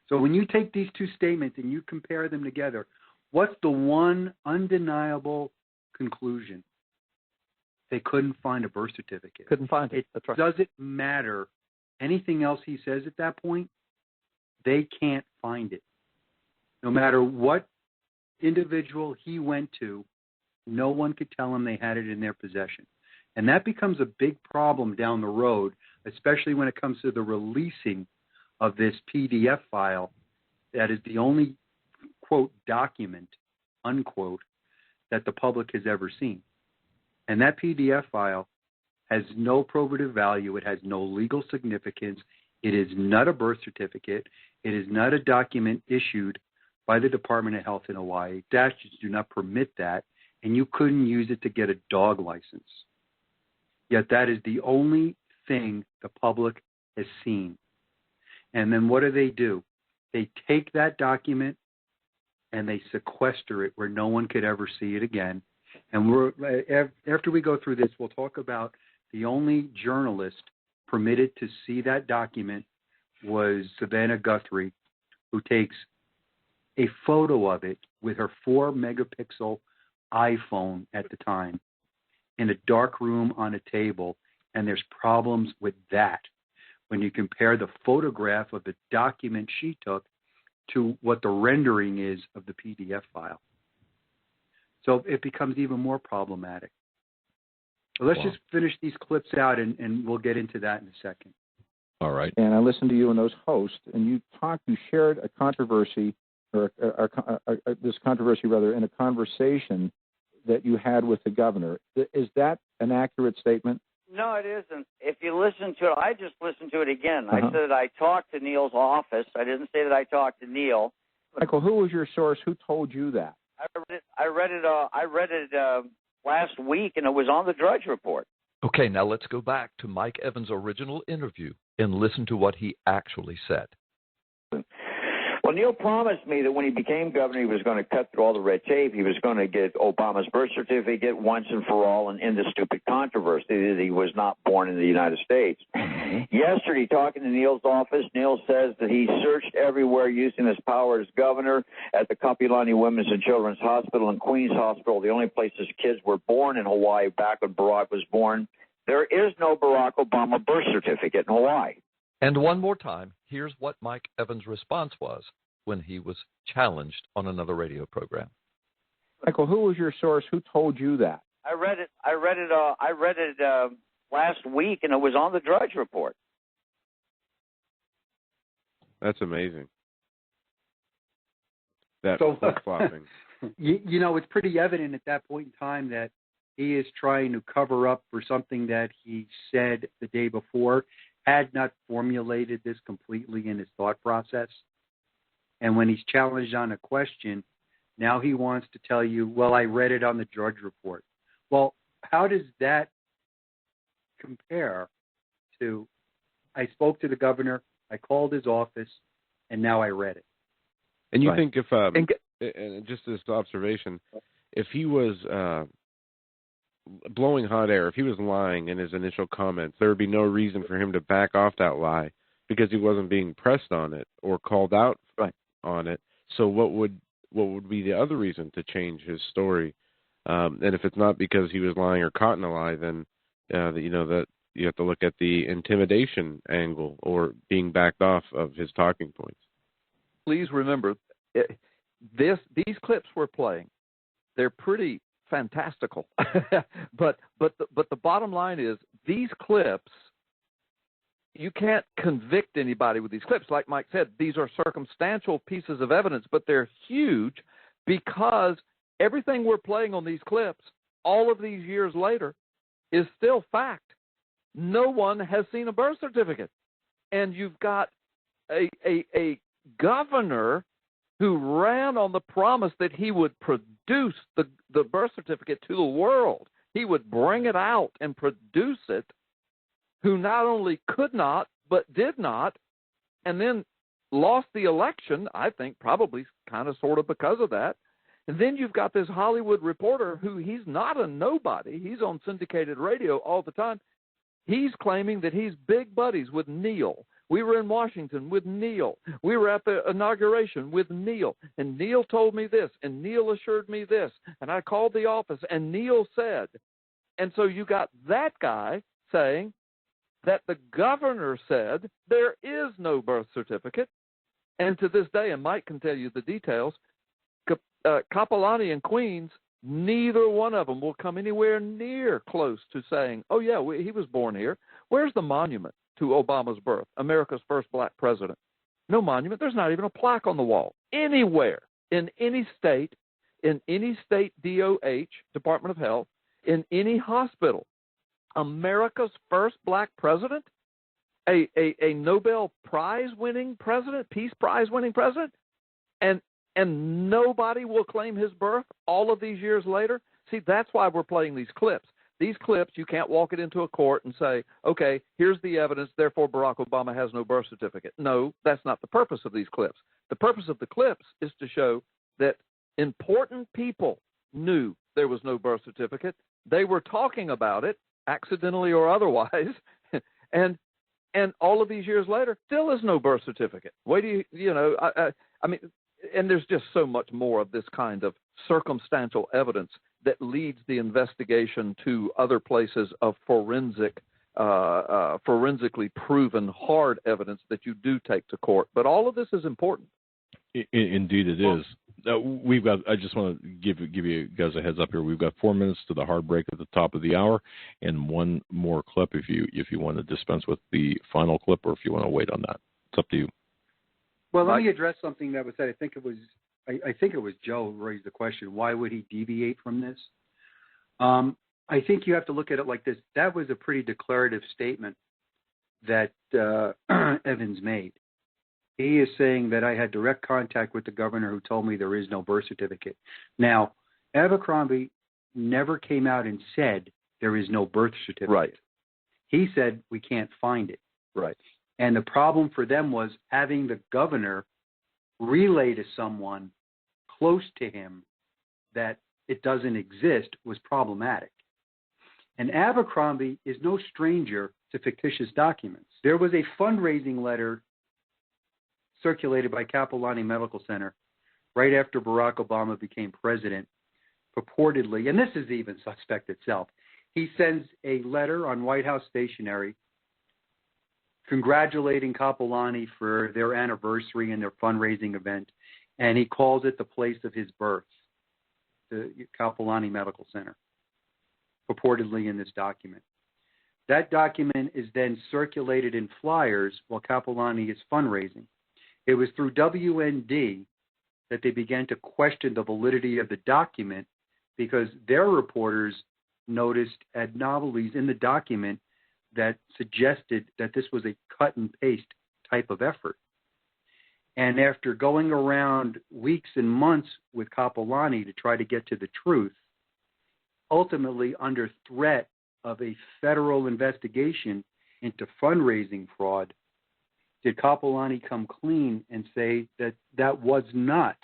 So when you take these two statements and you compare them together, what's the one undeniable conclusion? They couldn't find a birth certificate. Couldn't find it. That's right. Doesn't matter anything else he says at that point, they can't find it. No matter what individual he went to no one could tell them they had it in their possession. And that becomes a big problem down the road, especially when it comes to the releasing of this PDF file that is the only, quote, document, unquote, that the public has ever seen. And that PDF file has no probative value. It has no legal significance. It is not a birth certificate. It is not a document issued by the Department of Health in Hawaii. Statutes do not permit that, and you couldn't use it to get a dog license. Yet that is the only thing the public has seen. And then what do? They take that document and they sequester it where no one could ever see it again. And after we go through this, we'll talk about the only journalist permitted to see that document was Savannah Guthrie, who takes a photo of it with her 4-megapixel iPhone at the time in a dark room on a table, and there's problems with that when you compare the photograph of the document she took to what the rendering is of the PDF file. So it becomes even more problematic. So let's just finish these clips out, and we'll get into that in a second. All right. And I listened to you and those hosts, and you shared a controversy, or this controversy rather, in a conversation that you had with the governor. Is that an accurate statement? No, it isn't. If you listen to it, I just listened to it again. I said I talked to Neil's office. I didn't say that I talked to Neil. Michael, who was your source? Who told you that? I read it last week, and it was on the Drudge Report. Okay, now let's go back to Mike Evans' original interview and listen to what he actually said. Well, Neil promised me that when he became governor, he was going to cut through all the red tape. He was going to get Obama's birth certificate once and for all and end the stupid controversy that he was not born in the United States. Yesterday, talking to Neil's office, Neil says that he searched everywhere using his power as governor at the Kapilani Women's and Children's Hospital and Queens Hospital, the only places kids were born in Hawaii back when Barack was born. There is no Barack Obama birth certificate in Hawaii. And one more time, here's what Mike Evans' response was when he was challenged on another radio program. Michael, who was your source? Who told you that? I read it last week, and it was on the Drudge Report. That's amazing. That So, flip-flopping. You know, it's pretty evident at that point in time that he is trying to cover up for something that he said the day before, had not formulated this completely in his thought process. And when he's challenged on a question, now he wants to tell you, well, I read it on the Drudge Report. Well, how does that compare to, I spoke to the governor, I called his office, and now I read it? And you think if, and just this observation, if he was blowing hot air, if he was lying in his initial comments, there would be no reason for him to back off that lie because he wasn't being pressed on it or called out on it. So what would be the other reason to change his story? And if it's not because he was lying or caught in a lie, then that you have to look at the intimidation angle or being backed off of his talking points. Please remember, these clips we're playing, they're pretty fantastical. but the bottom line is these clips, you can't convict anybody with these clips. Like Mike said, these are circumstantial pieces of evidence, but they're huge because everything we're playing on these clips, all of these years later, is still fact. No one has seen a birth certificate. And you've got a governor who ran on the promise that he would produce the birth certificate to the world. He would bring it out and produce it, who not only could not, but did not, and then lost the election, I think probably kind of sort of because of that. And then you've got this Hollywood reporter who he's not a nobody. He's on syndicated radio all the time. He's claiming that he's big buddies with Neil. We were in Washington with Neil. We were at the inauguration with Neil. And Neil told me this, and Neil assured me this. And I called the office, and Neil said. And so you got that guy saying that the governor said there is no birth certificate. And to this day, and Mike can tell you the details, Kapilani and Queens Neither one of them will come anywhere near close to saying, oh, yeah, he was born here. Where's the monument to Obama's birth, America's first black president? No monument. There's not even a plaque on the wall anywhere in any state DOH, Department of Health, in any hospital. America's first black president, a Nobel Prize winning president, Peace Prize winning president, and nobody will claim his birth all of these years later. See, that's why we're playing these clips. These clips, you can't walk it into a court and say, okay, here's the evidence, therefore Barack Obama has no birth certificate. No, that's not the purpose of these clips. The purpose of the clips is to show that important people knew there was no birth certificate. They were talking about it, accidentally or otherwise, and all of these years later, still is no birth certificate. Wait do I mean, and there's just so much more of this kind of circumstantial evidence that leads the investigation to other places of forensically proven hard evidence that you do take to court. But all of this is important. Indeed, it is. I just want to give you guys a heads up here. We've got 4 minutes to the hard break at the top of the hour, and one more clip if you want to dispense with the final clip, or if you want to wait on that. It's up to you. Well, let me address something that was said. I think it was Joe who raised the question. Why would he deviate from this? I think you have to look at it like this. That was a pretty declarative statement that Evans made. He is saying that I had direct contact with the governor who told me there is no birth certificate. Now, Abercrombie never came out and said there is no birth certificate. Right. He said we can't find it. Right. And the problem for them was having the governor relay to someone close to him that it doesn't exist was problematic. And Abercrombie is no stranger to fictitious documents. There was a fundraising letter circulated by Capilani Medical Center right after Barack Obama became president, purportedly, and this is even suspect itself. He sends a letter on White House stationery congratulating Capilani for their anniversary and their fundraising event, and he calls it the place of his birth, the Capilani Medical Center, purportedly in this document. That document is then circulated in flyers while Capilani is fundraising. It was through WND that they began to question the validity of the document because their reporters noticed anomalies in the document that suggested that this was a cut and paste type of effort. And after going around weeks and months with Capilani to try to get to the truth, ultimately under threat of a federal investigation into fundraising fraud, did Capilani come clean and say that that was not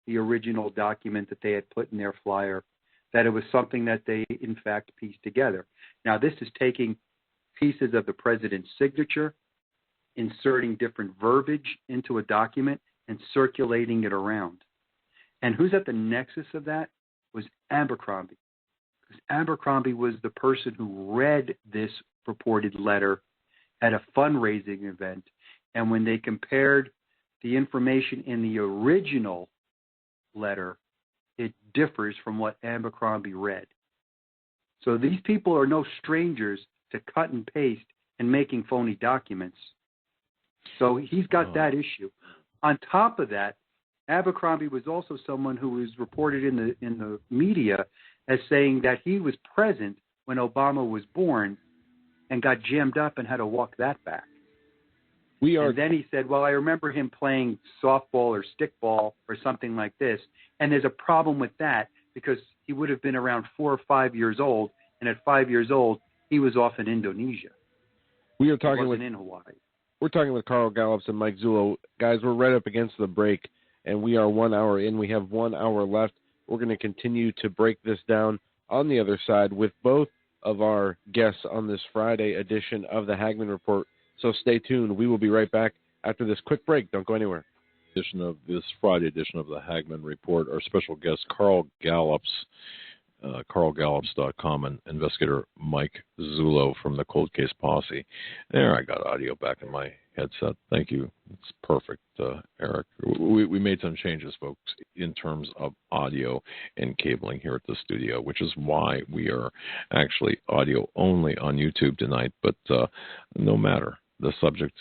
the original document that they had put in their flyer, that it was something that they, in fact, pieced together. Now, this is taking pieces of the president's signature, inserting different verbiage into a document, and circulating it around. And who's at the nexus of that was Abercrombie. Because Abercrombie was the person who read this purported letter at a fundraising event. And when they compared the information in the original letter, it differs from what Abercrombie read. So these people are no strangers to cut and paste and making phony documents. So he's got that issue. On top of that, Abercrombie was also someone who was reported in the media as saying that he was present when Obama was born and got jammed up and had to walk that back. And then he said, well, I remember him playing softball or stickball or something like this. And there's a problem with that because he would have been around 4 or 5 years old. And at 5 years old, he was off in Indonesia. We are talking in Hawaii. We're talking with Carl Gallups and Mike Zullo. Guys, we're right up against the break, and we are 1 hour in. We have 1 hour left. We're going to continue to break this down on the other side with both of our guests on this Friday edition of the HAGMANN Report. So stay tuned. We will be right back after this quick break. Don't go anywhere. This Friday edition of the HAGMANN Report, our special guest, Carl Gallups, carlgallups.com, and investigator Mike Zullo from the Cold Case Posse. There, I got audio back in my headset. Thank you. It's perfect, Eric. We made some changes, folks, in terms of audio and cabling here at the studio, which is why we are actually audio only on YouTube tonight. But no matter, the subject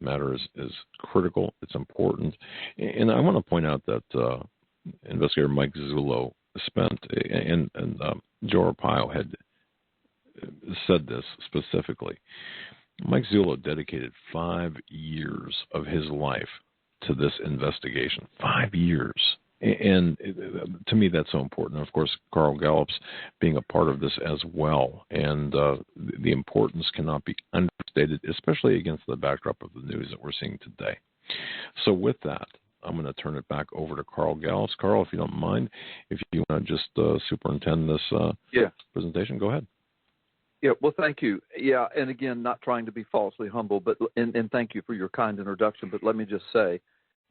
matter is critical. It's important. And I want to point out that investigator Mike Zullo spent, and Joe Arpaio had said this specifically. Mike Zullo dedicated 5 years of his life to this investigation. 5 years. And to me, that's so important. And of course, Carl Gallups being a part of this as well. And the importance cannot be understated, especially against the backdrop of the news that we're seeing today. So with that, I'm going to turn it back over to Carl Gallups. Carl, if you don't mind, if you want to just superintend this presentation, go ahead. Yeah, well, thank you. Yeah, and again, not trying to be falsely humble, but and thank you for your kind introduction. But let me just say,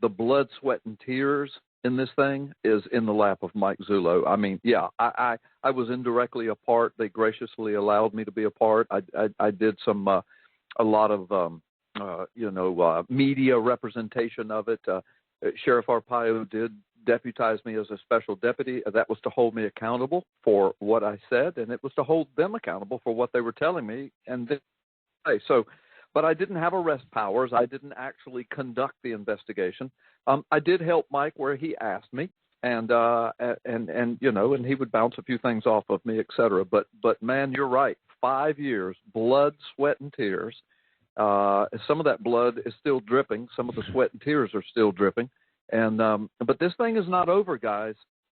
the blood, sweat, and tears in this thing is in the lap of Mike Zullo. I mean, yeah, I was indirectly a part. They graciously allowed me to be a part. I did some a lot of media representation of it. Sheriff Arpaio did deputize me as a special deputy. That was to hold me accountable for what I said, and it was to hold them accountable for what they were telling me. And but I didn't have arrest powers. I didn't actually conduct the investigation. I did help Mike where he asked me, and he would bounce a few things off of me, et cetera. But man, you're right. 5 years, blood, sweat, and tears. Some of that blood is still dripping. Some of the sweat and tears are still dripping. And but this thing is not over, guys.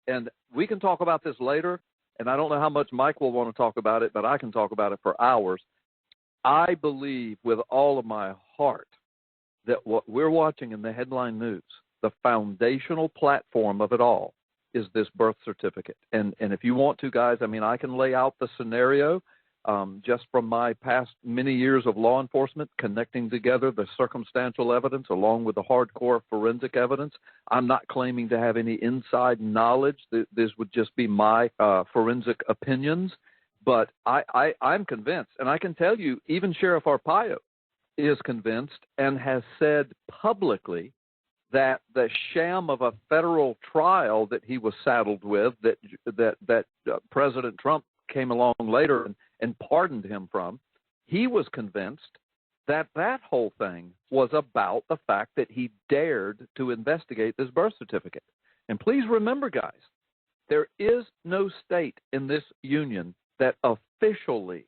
And we can talk about this later. And I don't know how much Mike will want to talk about it, but I can talk about it for hours. I believe with all of my heart that what we're watching in the headline news, the foundational platform of it all, is this birth certificate. And if you want to, guys, I mean, I can lay out the scenario. Just from my past many years of law enforcement, connecting together the circumstantial evidence along with the hardcore forensic evidence. I'm not claiming to have any inside knowledge. This would just be my forensic opinions. But I'm convinced, and I can tell you, even Sheriff Arpaio is convinced and has said publicly that the sham of a federal trial that he was saddled with, that President Trump came along later and pardoned him from, he was convinced that whole thing was about the fact that he dared to investigate this birth certificate. And please remember, guys, there is no state in this union that officially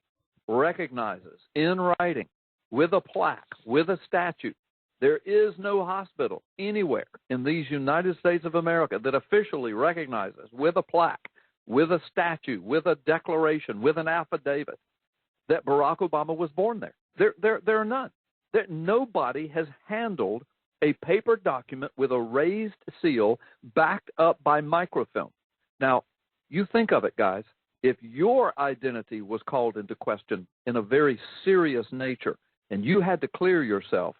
recognizes in writing, with a plaque, with a statute. There is no hospital anywhere in these United States of America that officially recognizes with a plaque, with a statute, with a declaration, with an affidavit that Barack Obama was born there. There are none. Nobody has handled a paper document with a raised seal backed up by microfilm. Now, you think of it, guys. If your identity was called into question in a very serious nature and you had to clear yourself,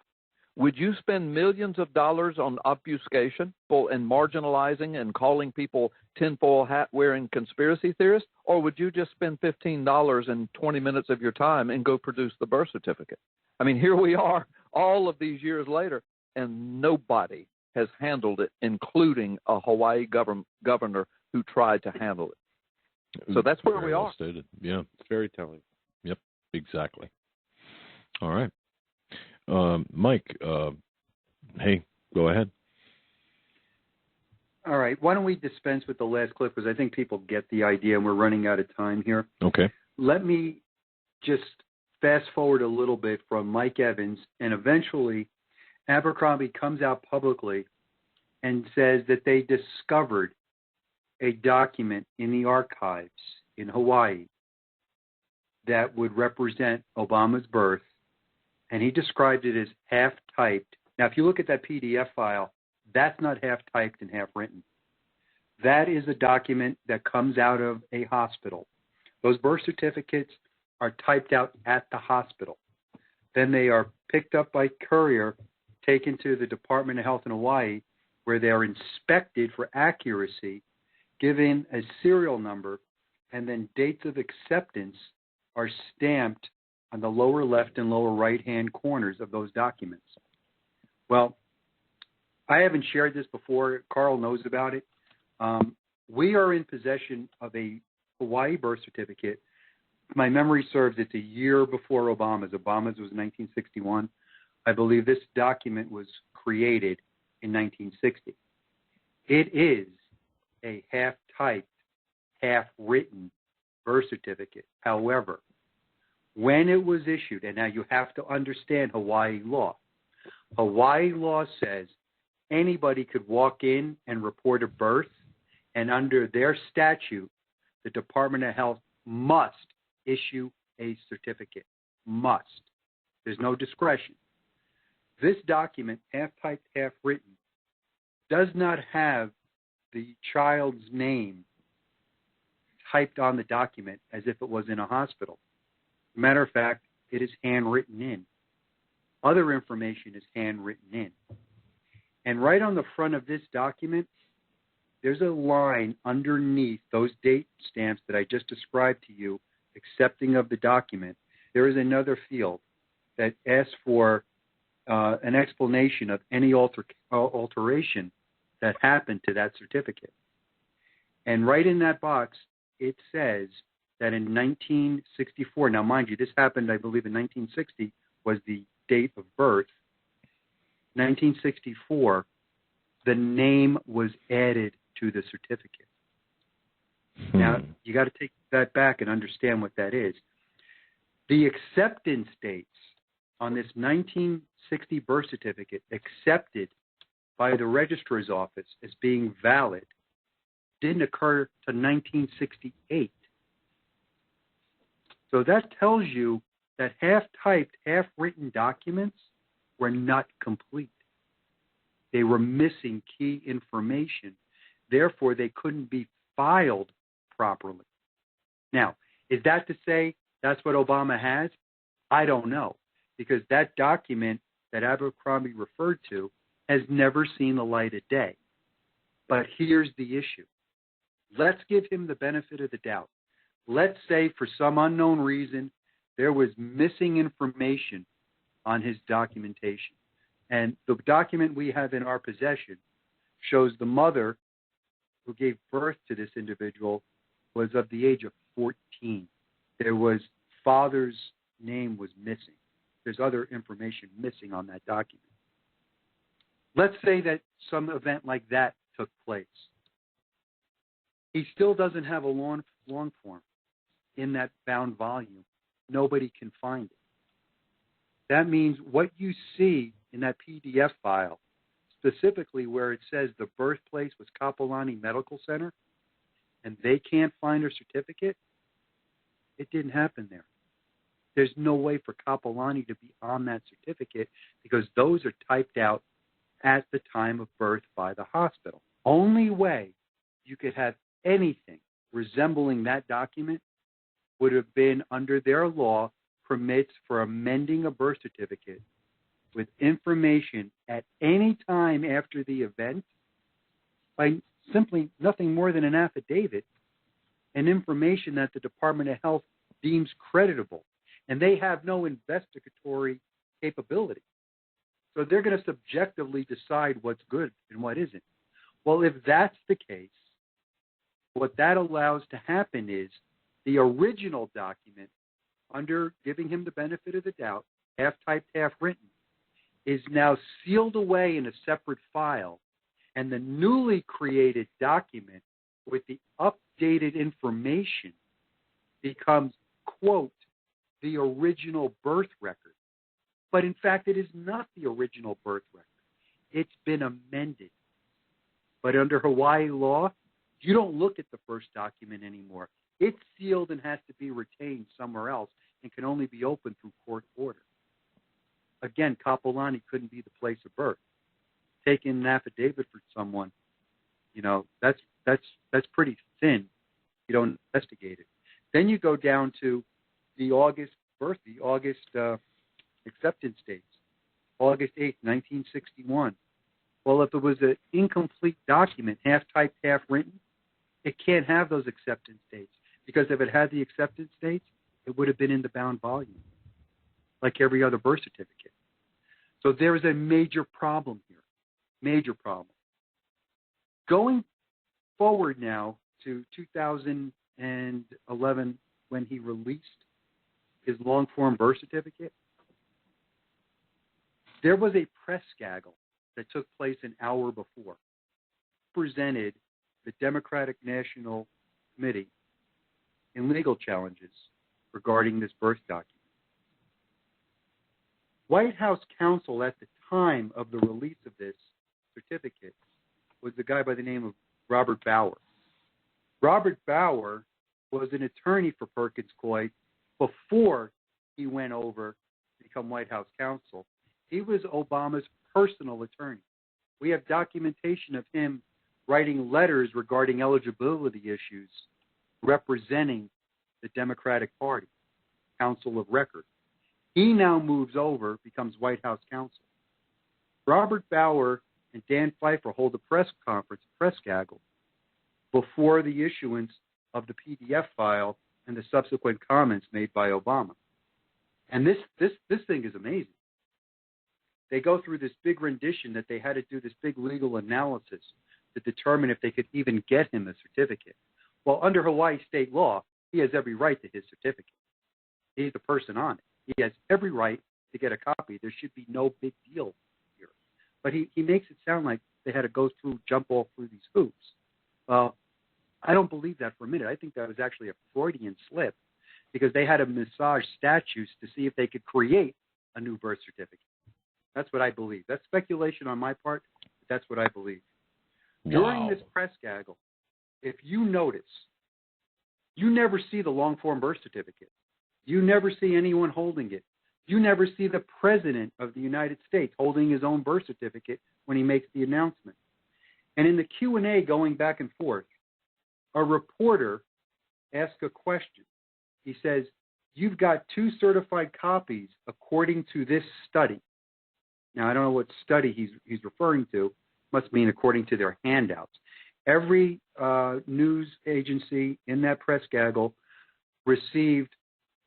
would you spend millions of dollars on obfuscation and marginalizing and calling people tinfoil hat wearing conspiracy theorists? Or would you just spend $15 and 20 minutes of your time and go produce the birth certificate? I mean, here we are all of these years later, and nobody has handled it, including a Hawaii governor who tried to handle it. So that's where we are. Stated. Yeah, it's very telling. Yep, exactly. All right. Mike, hey, go ahead. All right. Why don't we dispense with the last clip, because I think people get the idea and we're running out of time here. Okay. Let me just fast forward a little bit from Mike Evans, and eventually Abercrombie comes out publicly and says that they discovered a document in the archives in Hawaii that would represent Obama's birth, and he described it as half-typed. Now, if you look at that PDF file, that's not half-typed and half-written. That is a document that comes out of a hospital. Those birth certificates are typed out at the hospital. Then they are picked up by courier, taken to the Department of Health in Hawaii, where they are inspected for accuracy, given a serial number, and then dates of acceptance are stamped on the lower left and lower right-hand corners of those documents. Well, I haven't shared this before. Carl knows about it. We are in possession of a Hawaii birth certificate. My memory serves, it's a year before Obama's. Obama's was 1961. I believe this document was created in 1960. It is a half-typed, half-written birth certificate. However, when it was issued, and now you have to understand Hawaii law. Hawaii law says anybody could walk in and report a birth, and under their statute, the Department of Health must issue a certificate. Must. There's no discretion. This document, half-typed, half-written, does not have the child's name typed on the document as if it was in a hospital. Matter of fact, it is handwritten in. Other information is handwritten in. And right on the front of this document, there's a line underneath those date stamps that I just described to you, accepting of the document. There is another field that asks for an explanation of any alteration that happened to that certificate. And right in that box, it says that in 1964, now mind you, this happened, I believe, in 1960 was the date of birth. 1964, the name was added to the certificate. Now, you got to take that back and understand what that is. The acceptance dates on this 1960 birth certificate accepted by the registrar's office as being valid didn't occur to 1968. So that tells you that half-typed, half-written documents were not complete. They were missing key information. Therefore, they couldn't be filed properly. Now, is that to say that's what Obama has? I don't know, because that document that Abercrombie referred to has never seen the light of day. But here's the issue. Let's give him the benefit of the doubt. Let's say for some unknown reason there was missing information on his documentation. And the document we have in our possession shows the mother who gave birth to this individual was of the age of 14. There was father's name was missing. There's other information missing on that document. Let's say that some event like that took place. He still doesn't have a long form in that bound volume. Nobody can find it. That means what you see in that PDF file, specifically where it says the birthplace was Kapolani Medical Center, and they can't find her certificate, it didn't happen there. There's no way for Kapolani to be on that certificate because those are typed out at the time of birth by the hospital. Only way you could have anything resembling that document would have been under their law permits for amending a birth certificate with information at any time after the event by simply nothing more than an affidavit and information that the Department of Health deems creditable. And they have no investigatory capability. So they're going to subjectively decide what's good and what isn't. Well, if that's the case, what that allows to happen is the original document, under giving him the benefit of the doubt, half-typed, half-written, is now sealed away in a separate file, and the newly created document with the updated information becomes, quote, the original birth record. But in fact, it is not the original birth record. It's been amended. But under Hawaii law, you don't look at the first document anymore. It's sealed and has to be retained somewhere else and can only be opened through court order. Again, Kapolani couldn't be the place of birth. Taking an affidavit for someone, that's pretty thin. You don't investigate it. Then you go down to the August acceptance dates, August 8th, 1961. Well, if it was an incomplete document, half-typed, half-written, it can't have those acceptance dates because if it had the acceptance dates, it would have been in the bound volume, like every other birth certificate. So there is a major problem here, major problem. Going forward now to 2011, when he released his long-form birth certificate, there was a press gaggle that took place an hour before. Presented the Democratic National Committee in legal challenges regarding this birth document. White House counsel at the time of the release of this certificate was the guy by the name of Robert Bauer. Robert Bauer was an attorney for Perkins Coie before he went over to become White House counsel. He was Obama's personal attorney. We have documentation of him writing letters regarding eligibility issues representing the Democratic Party, counsel of record. He now moves over, becomes White House counsel. Robert Bauer and Dan Pfeiffer hold a press conference, a press gaggle, before the issuance of the PDF file and the subsequent comments made by Obama. And this thing is amazing. They go through this big rendition that they had to do this big legal analysis to determine if they could even get him a certificate. Well, under Hawaii state law, he has every right to his certificate. He's the person on it. He has every right to get a copy. There should be no big deal here. But he makes it sound like they had to jump all through these hoops. Well, I don't believe that for a minute. I think that was actually a Freudian slip because they had to massage statutes to see if they could create a new birth certificate. That's what I believe. That's speculation on my part, but that's what I believe. Wow. During this press gaggle, if you notice, you never see the long-form birth certificate. You never see anyone holding it. You never see the President of the United States holding his own birth certificate when he makes the announcement. And in the Q&A going back and forth, a reporter asks a question. He says, "You've got 2 certified copies according to this study." Now, I don't know what study he's referring to. Must mean according to their handouts. Every news agency in that press gaggle received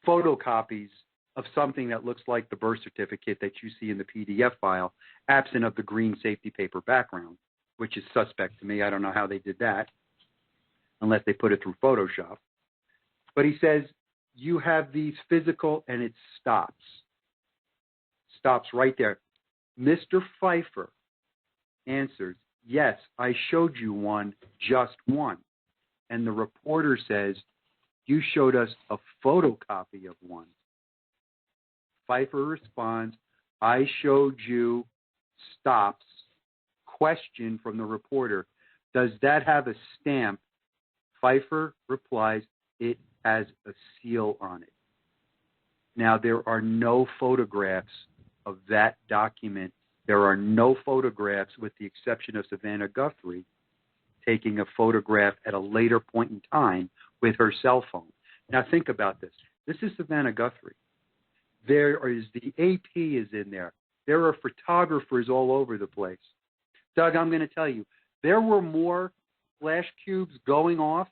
photocopies of something that looks like the birth certificate that you see in the PDF file, absent of the green safety paper background, which is suspect to me. I don't know how they did that, unless they put it through Photoshop. But he says, you have these physical, and it stops. Stops right there. Mr. Pfeiffer answers, "Yes, I showed you one, just one." And the reporter says, "You showed us a photocopy of one." Pfeiffer responds, "I showed you," stops, question from the reporter, "Does that have a stamp?" Pfeiffer replies, "It has a seal on it." Now, there are no photographs of that document. There are no photographs, with the exception of Savannah Guthrie taking a photograph at a later point in time with her cell phone. Now, think about this. This is Savannah Guthrie. There is the AP is in there. There are photographers all over the place. Doug, I'm going to tell you, there were more flash cubes going off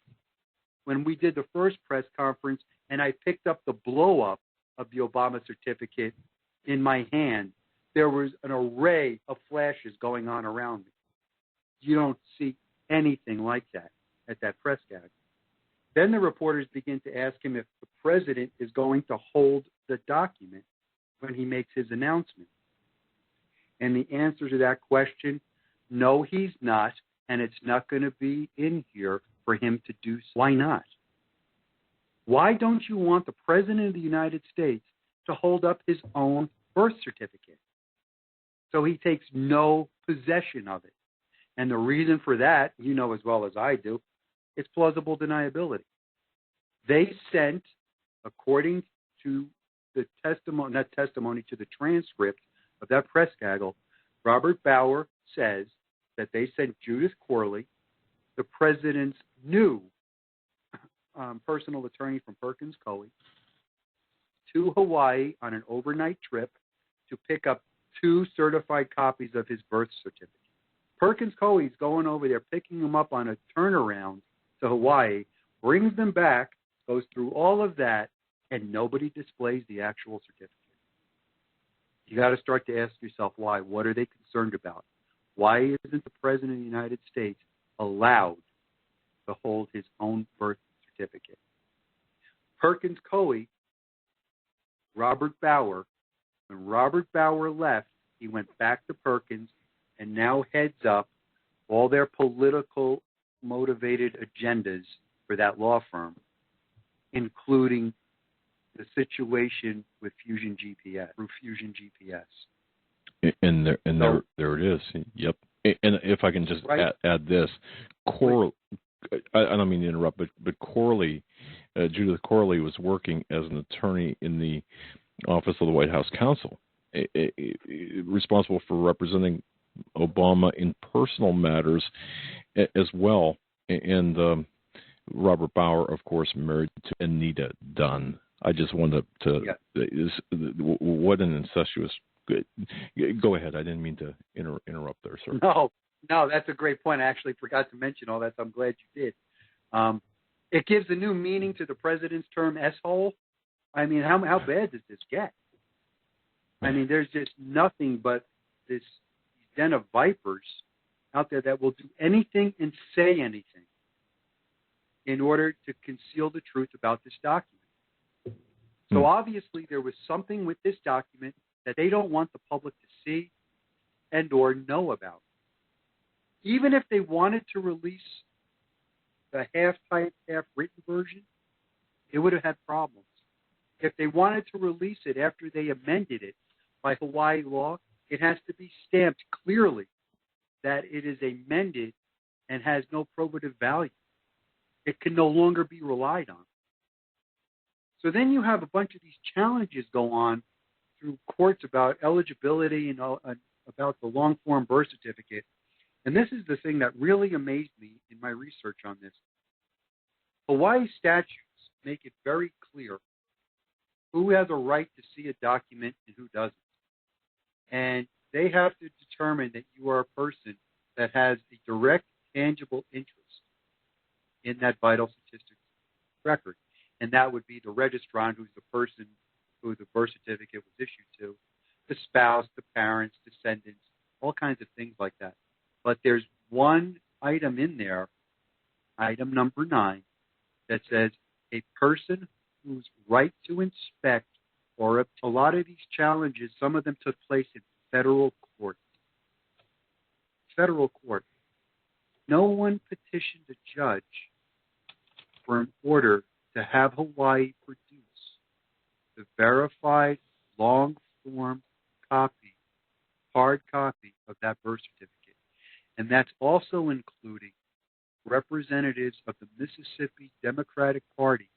when we did the first press conference, and I picked up the blow-up of the Obama certificate in my hand. There was an array of flashes going on around me. You don't see anything like that at that press gag. Then the reporters begin to ask him if the president is going to hold the document when he makes his announcement. And the answer to that question, no, he's not, and it's not going to be in here for him to do so. Why not? Why don't you want the President of the United States to hold up his own birth certificate so he takes no possession of it? And the reason for that, you know as well as I do, it's plausible deniability. They sent, according to the testimony, not testimony, to the transcript of that press gaggle, Robert Bauer says that they sent Judith Corley, the president's new personal attorney from Perkins Coie, to Hawaii on an overnight trip to pick up 2 certified copies of his birth certificate. Perkins Coie's going over there, picking them up on a turnaround to Hawaii, brings them back, goes through all of that, and nobody displays the actual certificate. You got to start to ask yourself why. What are they concerned about? Why isn't the President of the United States allowed to hold his own birth certificate? Perkins Coie, Robert Bauer, when Robert Bauer left, he went back to Perkins and now heads up all their political motivated agendas for that law firm, including the situation with Fusion GPS, through Fusion GPS. And there it is. Yep. And if I can just add this, I don't mean to interrupt, but Corley, Judith Corley was working as an attorney in the office of the White House counsel, responsible for representing Obama in personal matters as well. And Robert Bauer, of course, married to Anita Dunn. I just wanted to what an incestuous. Go ahead. I didn't mean to interrupt there, sir. No, that's a great point. I actually forgot to mention all that, so I'm glad you did. It gives a new meaning to the president's term S-hole. I mean, how bad does this get? I mean, there's just nothing but this den of vipers out there that will do anything and say anything in order to conceal the truth about this document. So obviously there was something with this document that they don't want the public to see and or know about. Even if they wanted to release the half-typed, half-written version, it would have had problems. If they wanted to release it after they amended it by Hawaii law, it has to be stamped clearly that it is amended and has no probative value. It can no longer be relied on. So then you have a bunch of these challenges go on through courts about eligibility and about the long-form birth certificate. And this is the thing that really amazed me in my research on this. Hawaii statutes make it very clear who has a right to see a document and who doesn't. And they have to determine that you are a person that has a direct, tangible interest in that vital statistics record. And that would be the registrant, who's the person who the birth certificate was issued to, the spouse, the parents, descendants, all kinds of things like that. But there's one item in there, item number 9, that says a person whose right to inspect, or a lot of these challenges, some of them took place in federal court. Federal court. No one petitioned a judge for an order to have Hawaii produce the verified long-form copy, hard copy of that birth certificate. And that's also including representatives of the Mississippi Democratic Party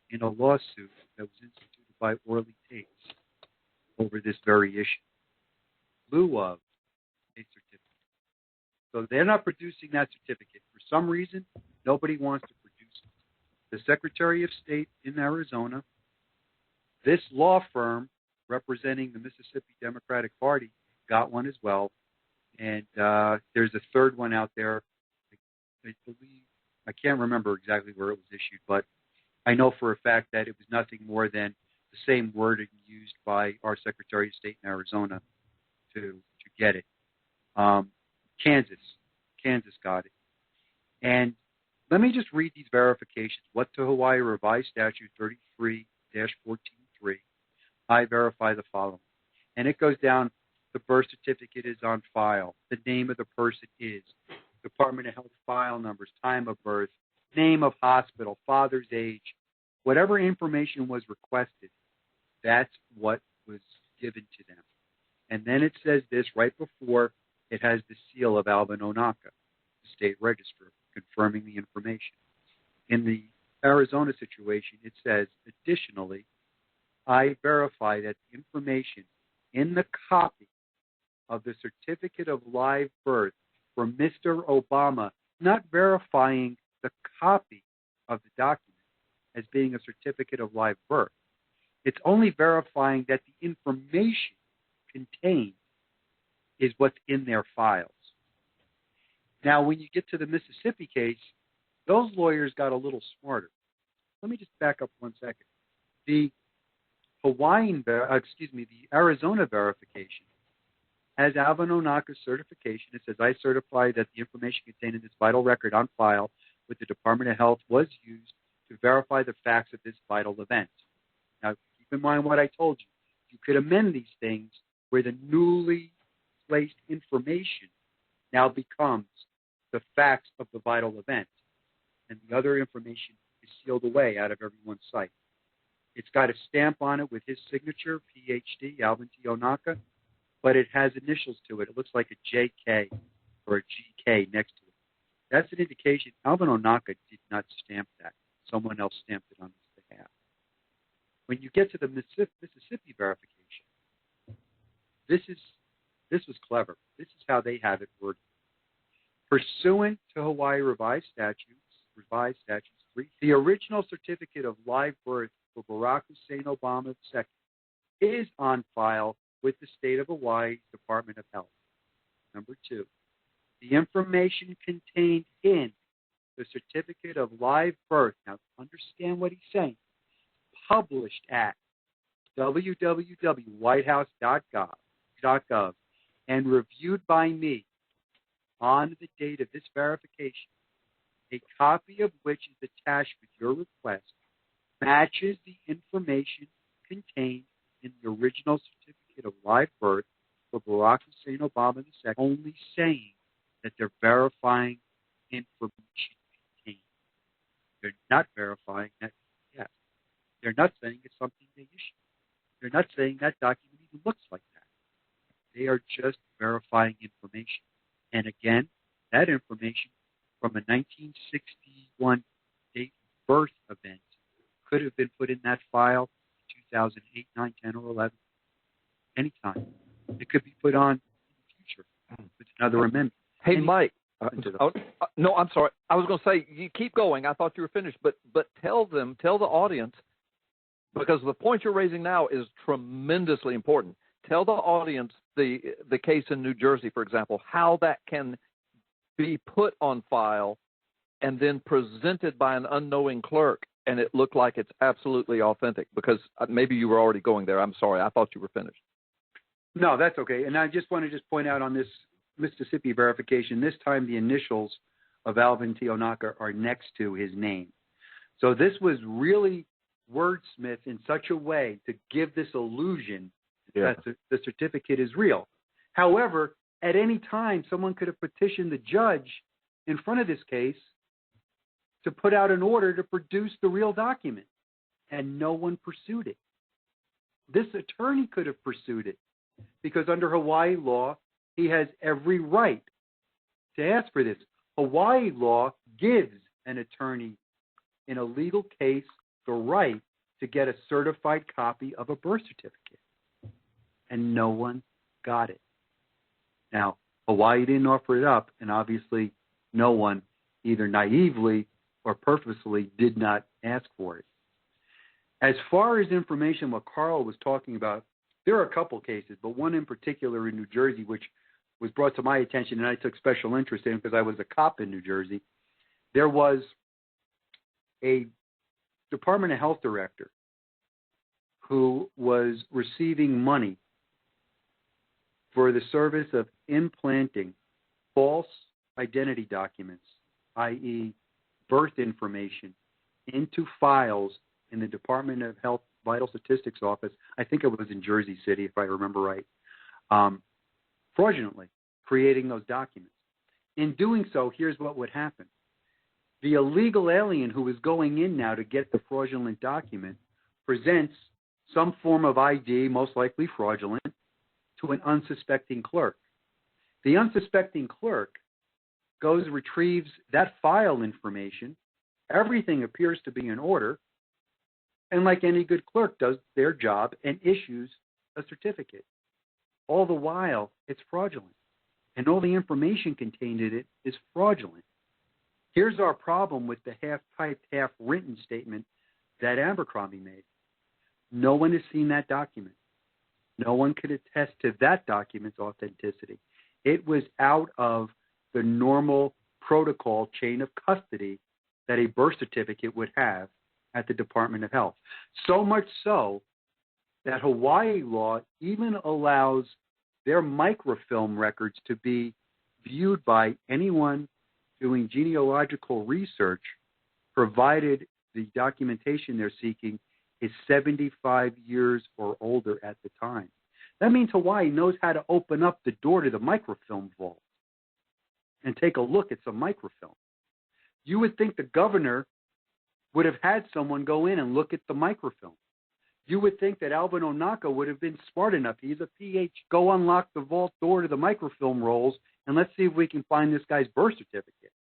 in a lawsuit that was instituted by Orly Tates over this very issue, in lieu of a certificate. So they're not producing that certificate. For some reason, nobody wants to produce it. The Secretary of State in Arizona, this law firm representing the Mississippi Democratic Party got one as well. And there's a third one out there. I believe, I can't remember exactly where it was issued, but I know for a fact that it was nothing more than the same wording used by our Secretary of State in Arizona to get it. Kansas got it. And let me just read these verifications. What to Hawaii Revised Statute 33-14.3, I verify the following. And it goes down, the birth certificate is on file. The name of the person is, Department of Health file numbers, time of birth, name of hospital, father's age, whatever information was requested, that's what was given to them. And then it says this right before it has the seal of Alvin Onaka, the state registrar, confirming the information. In the Arizona situation, it says, additionally, I verify that the information in the copy of the certificate of live birth for Mr. Obama, not verifying the copy of the document as being a certificate of live birth. It's only verifying that the information contained is what's in their files. Now, when you get to the Mississippi case, those lawyers got a little smarter. Let me just back up 1 second. The the Arizona verification has Alvin Onaka's certification. It says, I certify that the information contained in this vital record on file with the Department of Health was used to verify the facts of this vital event. Now, keep in mind what I told you. You could amend these things where the newly placed information now becomes the facts of the vital event, and the other information is sealed away out of everyone's sight. It's got a stamp on it with his signature, PhD, Alvin T. Onaka, but it has initials to it. It looks like a JK or a GK next to it. That's an indication Alvin Onaka did not stamp that. Someone else stamped it on his behalf. When you get to the Mississippi verification, this was clever. This is how they have it worded. Pursuant to Hawaii Revised Statutes 3, the original certificate of live birth for Barack Hussein Obama II is on file with the State of Hawaii Department of Health. Number 2, the information contained in the certificate of live birth, now understand what he's saying, published at www.whitehouse.gov and reviewed by me on the date of this verification, a copy of which is attached with your request, matches the information contained in the original certificate of live birth for Barack Hussein Obama II, only saying that they're verifying information contained. They're not verifying that, yes. They're not saying it's something they issued. They're not saying that document even looks like that. They are just verifying information. And again, that information from a 1961 date birth event could have been put in that file in 2008, 9, 10, or 11, anytime. It could be put on in the future with another amendment. Hey, Mike. No, I'm sorry. I was going to say, you keep going. I thought you were finished. But tell the audience, because the point you're raising now is tremendously important. Tell the audience the case in New Jersey, for example, how that can be put on file and then presented by an unknowing clerk, and it looked like it's absolutely authentic, because maybe you were already going there. I'm sorry. I thought you were finished. No, that's okay. And I just want to point out on this Mississippi verification, this time the initials of Alvin T. Onaka are next to his name. So this was really wordsmith in such a way to give this illusion that the certificate is real. However, at any time, someone could have petitioned the judge in front of this case to put out an order to produce the real document, and no one pursued it. This attorney could have pursued it, because under Hawaii law, he has every right to ask for this. Hawaii law gives an attorney in a legal case the right to get a certified copy of a birth certificate, and no one got it. Now, Hawaii didn't offer it up, and obviously no one, either naively or purposely, did not ask for it. As far as information, what Carl was talking about, there are a couple cases, but one in particular in New Jersey, which was brought to my attention, and I took special interest in because I was a cop in New Jersey. There was a Department of Health director who was receiving money for the service of implanting false identity documents, i.e. birth information, into files in the Department of Health Vital Statistics Office. I think it was in Jersey City, if I remember right, fraudulently creating those documents. In doing so, here's what would happen. The illegal alien who is going in now to get the fraudulent document presents some form of ID, most likely fraudulent, to an unsuspecting clerk. The unsuspecting clerk goes, retrieves that file information. Everything appears to be in order, and like any good clerk, does their job and issues a certificate. All the while, it's fraudulent, and all the information contained in it is fraudulent. Here's our problem with the half-typed, half-written statement that Abercrombie made. No one has seen that document. No one could attest to that document's authenticity. It was out of the normal protocol chain of custody that a birth certificate would have at the Department of Health. So much so that Hawaii law even allows their microfilm records to be viewed by anyone doing genealogical research, provided the documentation they're seeking is 75 years or older at the time. That means Hawaii knows how to open up the door to the microfilm vault and take a look at some microfilm. You would think the governor would have had someone go in and look at the microfilm. You would think that Alvin Onaka would have been smart enough. He's a PH. Go unlock the vault door to the microfilm rolls, and let's see if we can find this guy's birth certificate.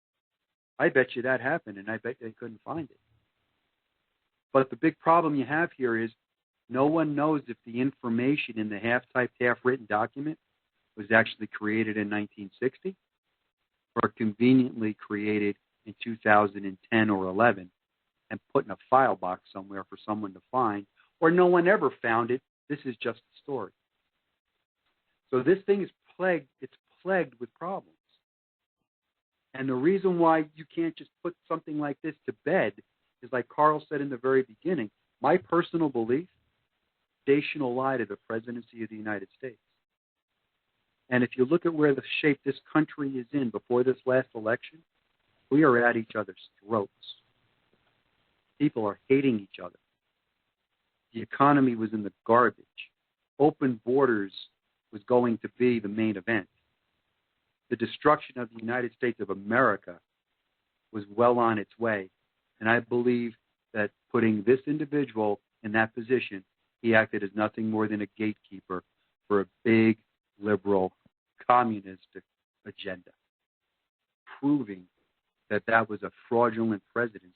I bet you that happened, and I bet they couldn't find it. But the big problem you have here is no one knows if the information in the half-typed, half-written document was actually created in 1960 or conveniently created in 2010 or 11 and put in a file box somewhere for someone to find, or no one ever found it. This is just a story. So this thing is plagued. It's plagued with problems. And the reason why you can't just put something like this to bed is, like Carl said in the very beginning, my personal belief, foundational lie to the presidency of the United States. And if you look at where the shape this country is in before this last election, we are at each other's throats. People are hating each other. The economy was in the garbage. Open borders was going to be the main event. The destruction of the United States of America was well on its way. And I believe that putting this individual in that position, he acted as nothing more than a gatekeeper for a big, liberal, communistic agenda, proving that that was a fraudulent presidency.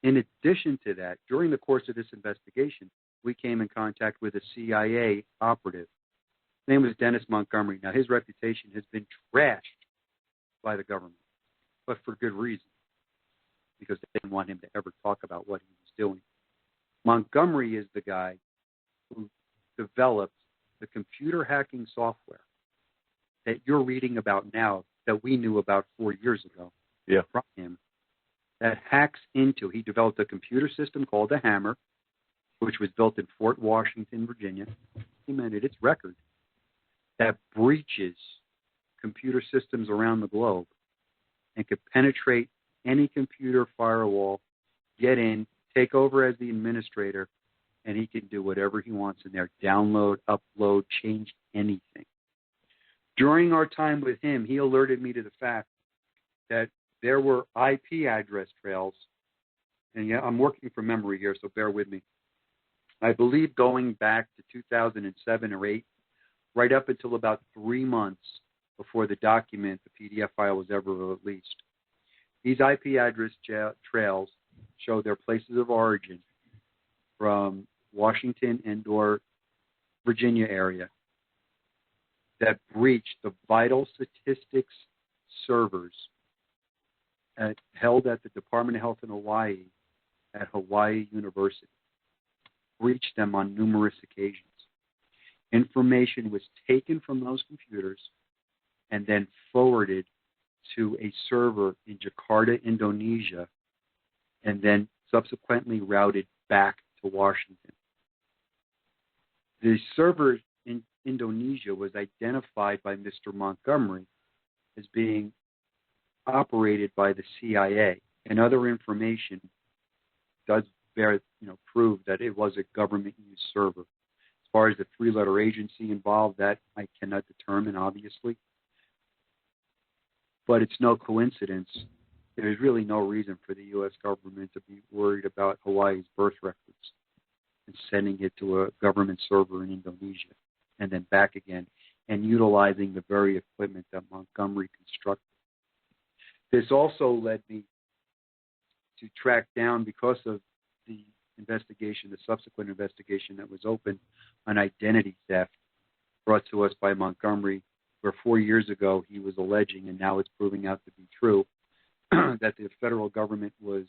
In addition to that, during the course of this investigation, we came in contact with a CIA operative. His name was Dennis Montgomery. Now, his reputation has been trashed by the government, but for good reason, because they didn't want him to ever talk about what he was doing. Montgomery is the guy who developed the computer hacking software that you're reading about now that we knew about 4 years ago from him, that hacks into, he developed a computer system called the Hammer, which was built in Fort Washington, Virginia. He documented its record, that breaches computer systems around the globe and could penetrate any computer firewall, get in, take over as the administrator, and he can do whatever he wants in there, download, upload, change anything. During our time with him, he alerted me to the fact that there were IP address trails, and yeah, I'm working from memory here, so bear with me. I believe going back to 2007 or 8, right up until about 3 months before the document, the PDF file, was ever released. These IP address trails show their places of origin from Washington and or Virginia area that breached the vital statistics servers held at the Department of Health in Hawaii at Hawaii University. Breached them on numerous occasions. Information was taken from those computers and then forwarded to a server in Jakarta, Indonesia, and then subsequently routed back to Washington. The server in Indonesia was identified by Mr. Montgomery as being operated by the CIA, and other information does prove that it was a government-used server. As far as the three-letter agency involved, that I cannot determine, obviously. But it's no coincidence. There's really no reason for the U.S. government to be worried about Hawaii's birth records and sending it to a government server in Indonesia and then back again, and utilizing the very equipment that Montgomery constructed. This also led me to track down, because of the investigation, the subsequent investigation that was opened on identity theft brought to us by Montgomery, where 4 years ago he was alleging, and now it's proving out to be true, that the federal government was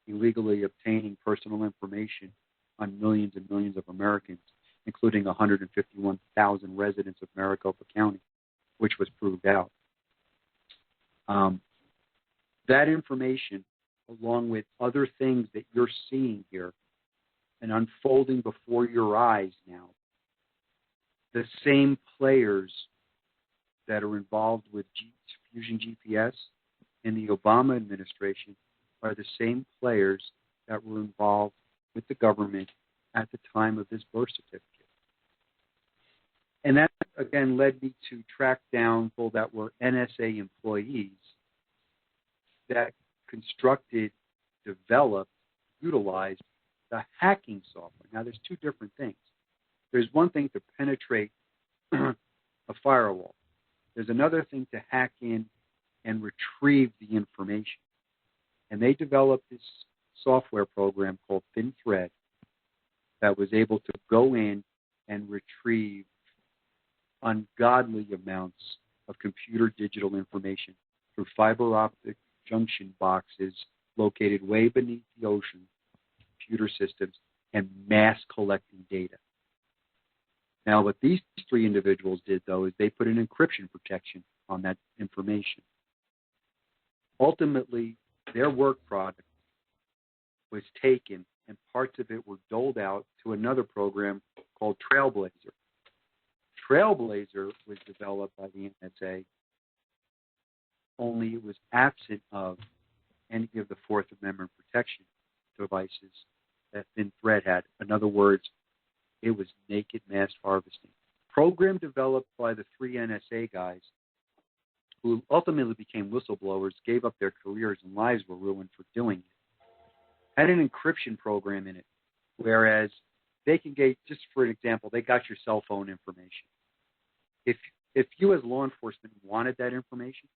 illegally obtaining personal information on millions and millions of Americans, including 151,000 residents of Maricopa County, which was proved out. That information, along with other things that you're seeing here, and unfolding before your eyes now. The same players that are involved with Fusion GPS in the Obama administration are the same players that were involved with the government at the time of this birth certificate. And that, again, led me to track down people that were NSA employees that constructed, developed, utilized the hacking software. Now, there's two different things. There's one thing to penetrate a firewall. There's another thing to hack in and retrieve the information. And they developed this software program called ThinThread that was able to go in and retrieve ungodly amounts of computer digital information through fiber optic junction boxes located way beneath the ocean, computer systems, and mass collecting data. Now, what these three individuals did, though, is they put an encryption protection on that information. Ultimately, their work product was taken, and parts of it were doled out to another program called Trailblazer. Trailblazer was developed by the NSA, only it was absent of any of the Fourth Amendment protection devices that ThinThread had. In other words, it was naked mass harvesting. Program developed by the three NSA guys who ultimately became whistleblowers, gave up their careers, and lives were ruined for doing it, had an encryption program in it, whereas they can get, just for an example, they got your cell phone information. If you as law enforcement wanted that information,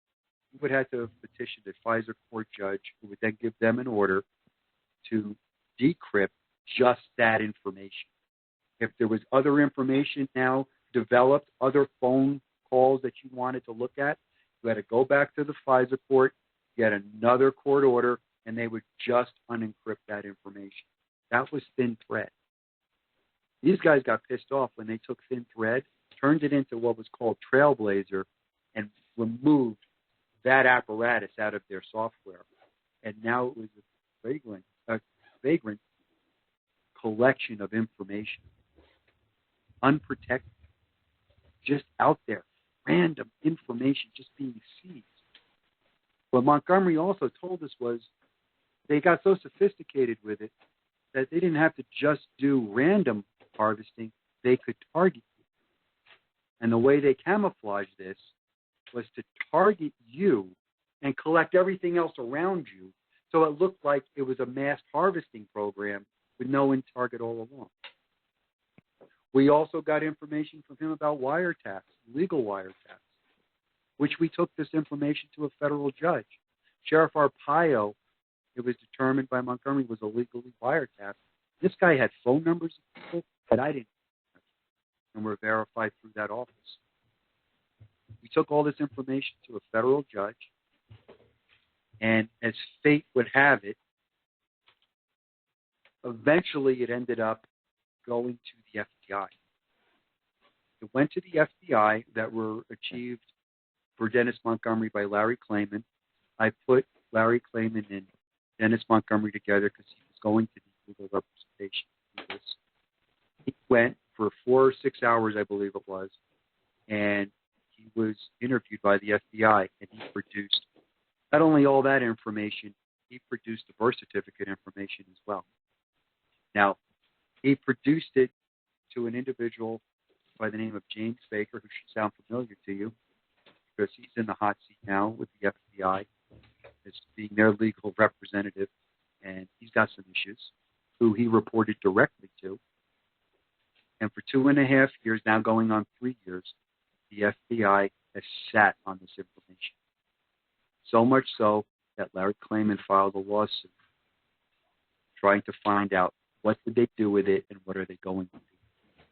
you would have to petition a FISA court judge who would then give them an order to decrypt just that information. If there was other information now developed, other phone calls that you wanted to look at, you had to go back to the FISA court, get another court order, and they would just unencrypt that information. That was ThinThread. These guys got pissed off when they took ThinThread, turned it into what was called Trailblazer, and removed that apparatus out of their software. And now it was a vagrant collection of information, unprotected, just out there, random information just being seized. What Montgomery also told us was they got so sophisticated with it that they didn't have to just do random harvesting, they could target you. And the way they camouflaged this was to target you and collect everything else around you, so it looked like it was a mass harvesting program with no in target all along. We also got information from him about wiretaps, legal wiretaps, which we took this information to a federal judge. Sheriff Arpaio, it was determined by Montgomery, was illegally wiretapped. This guy had phone numbers of people that I didn't have, and were verified through that office. We took all this information to a federal judge, and as fate would have it, eventually it ended up going to the FBI. It went to the FBI that were achieved for Dennis Montgomery by Larry Klayman. I put Larry Klayman and Dennis Montgomery together because he was going to need legal representation in this. He went for 4 or 6 hours, I believe it was, and he was interviewed by the FBI, and he produced not only all that information, he produced the birth certificate information as well. Now, he produced it to an individual by the name of James Baker, who should sound familiar to you, because he's in the hot seat now with the FBI as being their legal representative, and he's got some issues, who he reported directly to. And for 2.5 years, now going on 3 years, the FBI has sat on this information. So much so that Larry Klayman filed a lawsuit trying to find out what did they do with it and what are they going to do.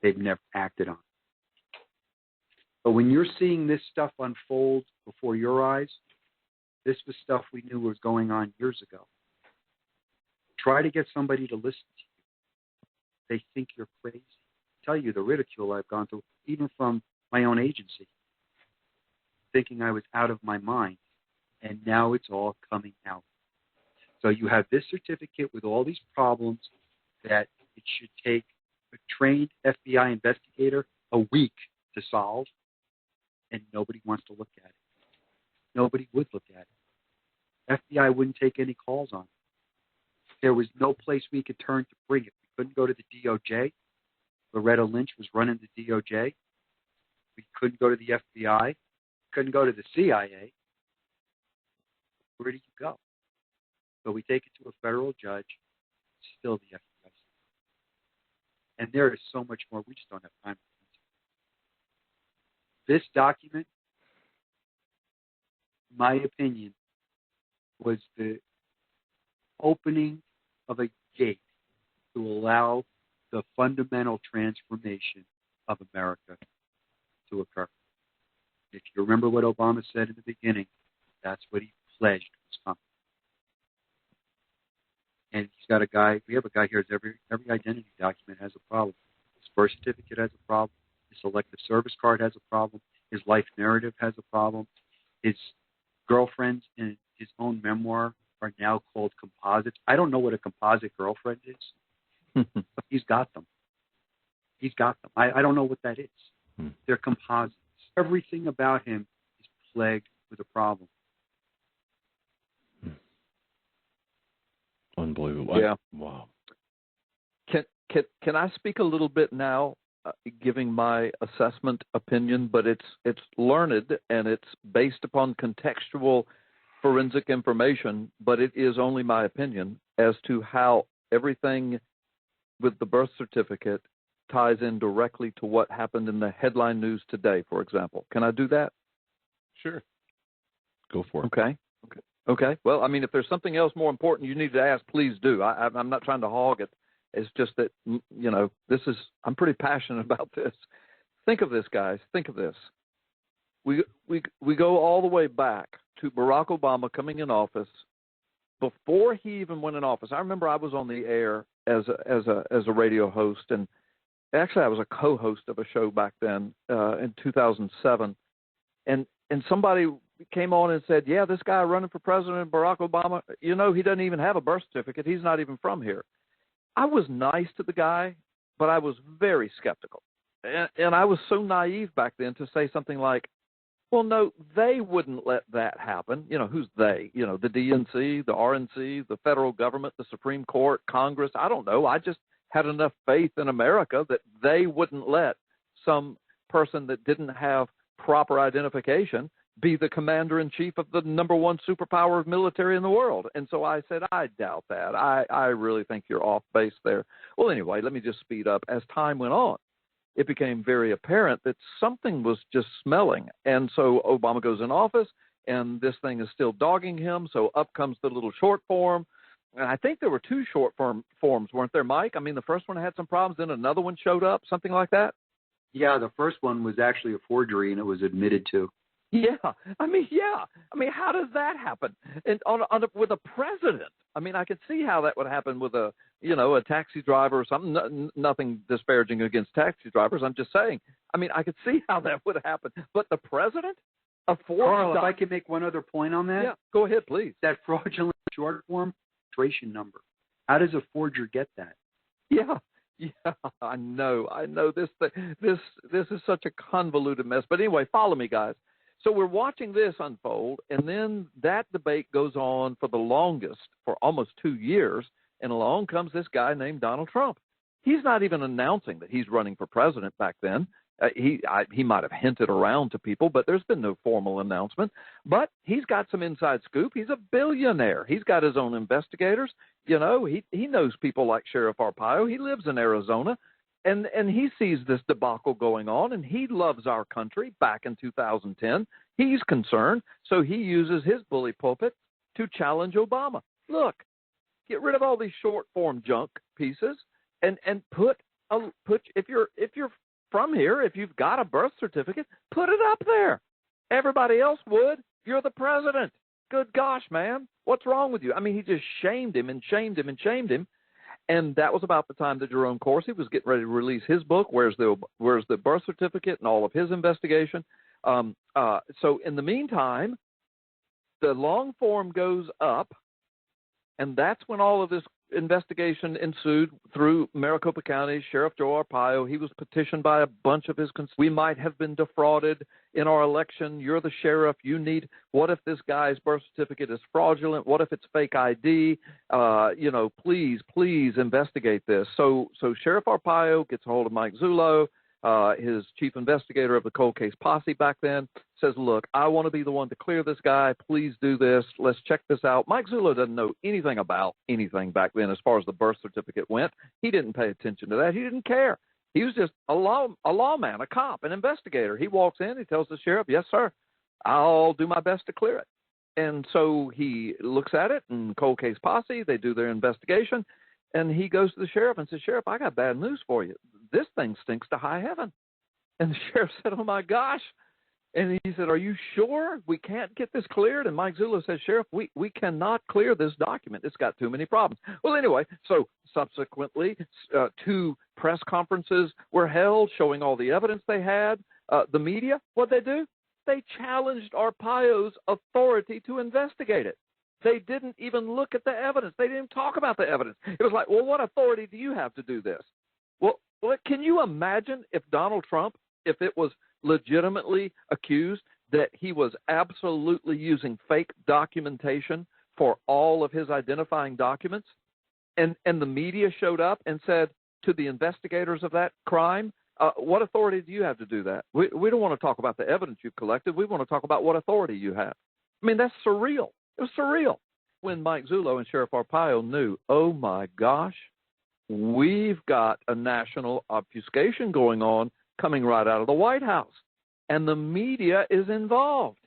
They've never acted on it. But when you're seeing this stuff unfold before your eyes, this was stuff we knew was going on years ago. Try to get somebody to listen to you. They think you're crazy. I tell you the ridicule I've gone through, even from my own agency, thinking I was out of my mind. And now it's all coming out. So you have this certificate with all these problems that it should take a trained FBI investigator a week to solve, and nobody wants to look at it. Nobody would look at it. FBI wouldn't take any calls on it. There was no place we could turn to bring it. We couldn't go to the DOJ. Loretta Lynch was running the DOJ. We couldn't go to the FBI. Couldn't go to the CIA. Where do you go? So we take it to a federal judge. It's still the FBI. And there is so much more. We just don't have time. This document, in my opinion, was the opening of a gate to allow the fundamental transformation of America to occur. If you remember what Obama said in the beginning, that's what he pledged was coming. And he's got a guy, we have a guy here, every identity document has a problem. His birth certificate has a problem. His elective service card has a problem. His life narrative has a problem. His girlfriends in his own memoir are now called composites. I don't know what a composite girlfriend is, but he's got them. He's got them. I don't know what that is. They're composites. Everything about him is plagued with a problem. Unbelievable. Yeah. Wow. Can I speak a little bit now, giving my assessment opinion, but it's learned and it's based upon contextual forensic information, but it is only my opinion as to how everything with the birth certificate ties in directly to what happened in the headline news today, for example. Can I do that? Sure. Go for it. Okay. Well, I mean, if there's something else more important you need to ask, please do. I'm not trying to hog it. It's just that, you know, I'm pretty passionate about this. Think of this, guys. Think of this. We go all the way back to Barack Obama coming in office. Before he even went in office, I remember I was on the air as a radio host, and actually I was a co-host of a show back then in 2007, and somebody came on and said, yeah, this guy running for president, Barack Obama, you know, he doesn't even have a birth certificate. He's not even from here. I was nice to the guy, but I was very skeptical. And I was so naive back then to say something like, well, no, they wouldn't let that happen. You know, who's they? You know, the DNC, the RNC, the federal government, the Supreme Court, Congress. I don't know. I just had enough faith in America that they wouldn't let some person that didn't have proper identification be the commander-in-chief of the number one superpower of military in the world. And so I said, I doubt that. I really think you're off base there. Well, anyway, let me just speed up. As time went on, it became very apparent that something was just smelling. And so Obama goes in office, and this thing is still dogging him. So up comes the little short form. And I think there were two short forms, weren't there, Mike? I mean, the first one had some problems, then another one showed up, something like that? Yeah, the first one was actually a forgery, and it was admitted to. Yeah. I mean, how does that happen? And with a president, I mean, I could see how that would happen with a taxi driver or something. Nothing disparaging against taxi drivers. I'm just saying. I mean, I could see how that would happen. But the president? Carl, if I could make one other point on that. Yeah, go ahead, please. That fraudulent short form registration number. How does a forger get that? Yeah, I know. This is such a convoluted mess. But anyway, follow me, guys. So we're watching this unfold, and then that debate goes on for the longest, for almost 2 years, and along comes this guy named Donald Trump. He's not even announcing that he's running for president back then. He might have hinted around to people, but there's been no formal announcement. But he's got some inside scoop. He's a billionaire. He's got his own investigators. You know, he knows people like Sheriff Arpaio. He lives in Arizona. And he sees this debacle going on, and he loves our country back in 2010. He's concerned, so he uses his bully pulpit to challenge Obama. Look, get rid of all these short form junk pieces and put if you're from here, if you've got a birth certificate, put it up there. Everybody else would. You're the president. Good gosh, man. What's wrong with you? I mean, he just shamed him and shamed him and shamed him. And that was about the time that Jerome Corsi was getting ready to release his book, Where's the Birth Certificate, and all of his investigation. So in the meantime, the long form goes up, and that's when all of this investigation ensued through Maricopa County, Sheriff Joe Arpaio. He was petitioned by a bunch of his we might have been defrauded in our election. You're the sheriff. You need, what if this guy's birth certificate is fraudulent? What if it's fake ID? Please investigate this. So Sheriff Arpaio gets a hold of Mike Zullo, his chief investigator of the cold case posse back then, says, look, I want to be the one to clear this guy. Please do this. Let's check this out. Mike Zullo doesn't know anything about anything back then as far as the birth certificate went. He didn't pay attention to that. He didn't care. He was just a lawman, a cop, an investigator. He walks in, he tells the sheriff, yes, sir, I'll do my best to clear it. And so he looks at it, and cold case posse, they do their investigation, and he goes to the sheriff and says, Sheriff, I got bad news for you. This thing stinks to high heaven. And the sheriff said, oh, my gosh. And he said, are you sure we can't get this cleared? And Mike Zullo says, Sheriff, we cannot clear this document. It's got too many problems. Well, anyway, so subsequently, 2 press conferences were held showing all the evidence they had. The media, what'd they do? They challenged Arpaio's authority to investigate it. They didn't even look at the evidence. They didn't even talk about the evidence. It was like, well, what authority do you have to do this? Well, can you imagine if Donald Trump, if it was legitimately accused that he was absolutely using fake documentation for all of his identifying documents, and the media showed up and said to the investigators of that crime, what authority do you have to do that? We don't want to talk about the evidence you've collected. We want to talk about what authority you have. I mean, that's surreal. It was surreal. When Mike Zullo and Sheriff Arpaio knew, oh, my gosh, we've got a national obfuscation going on coming right out of the White House, and the media is involved.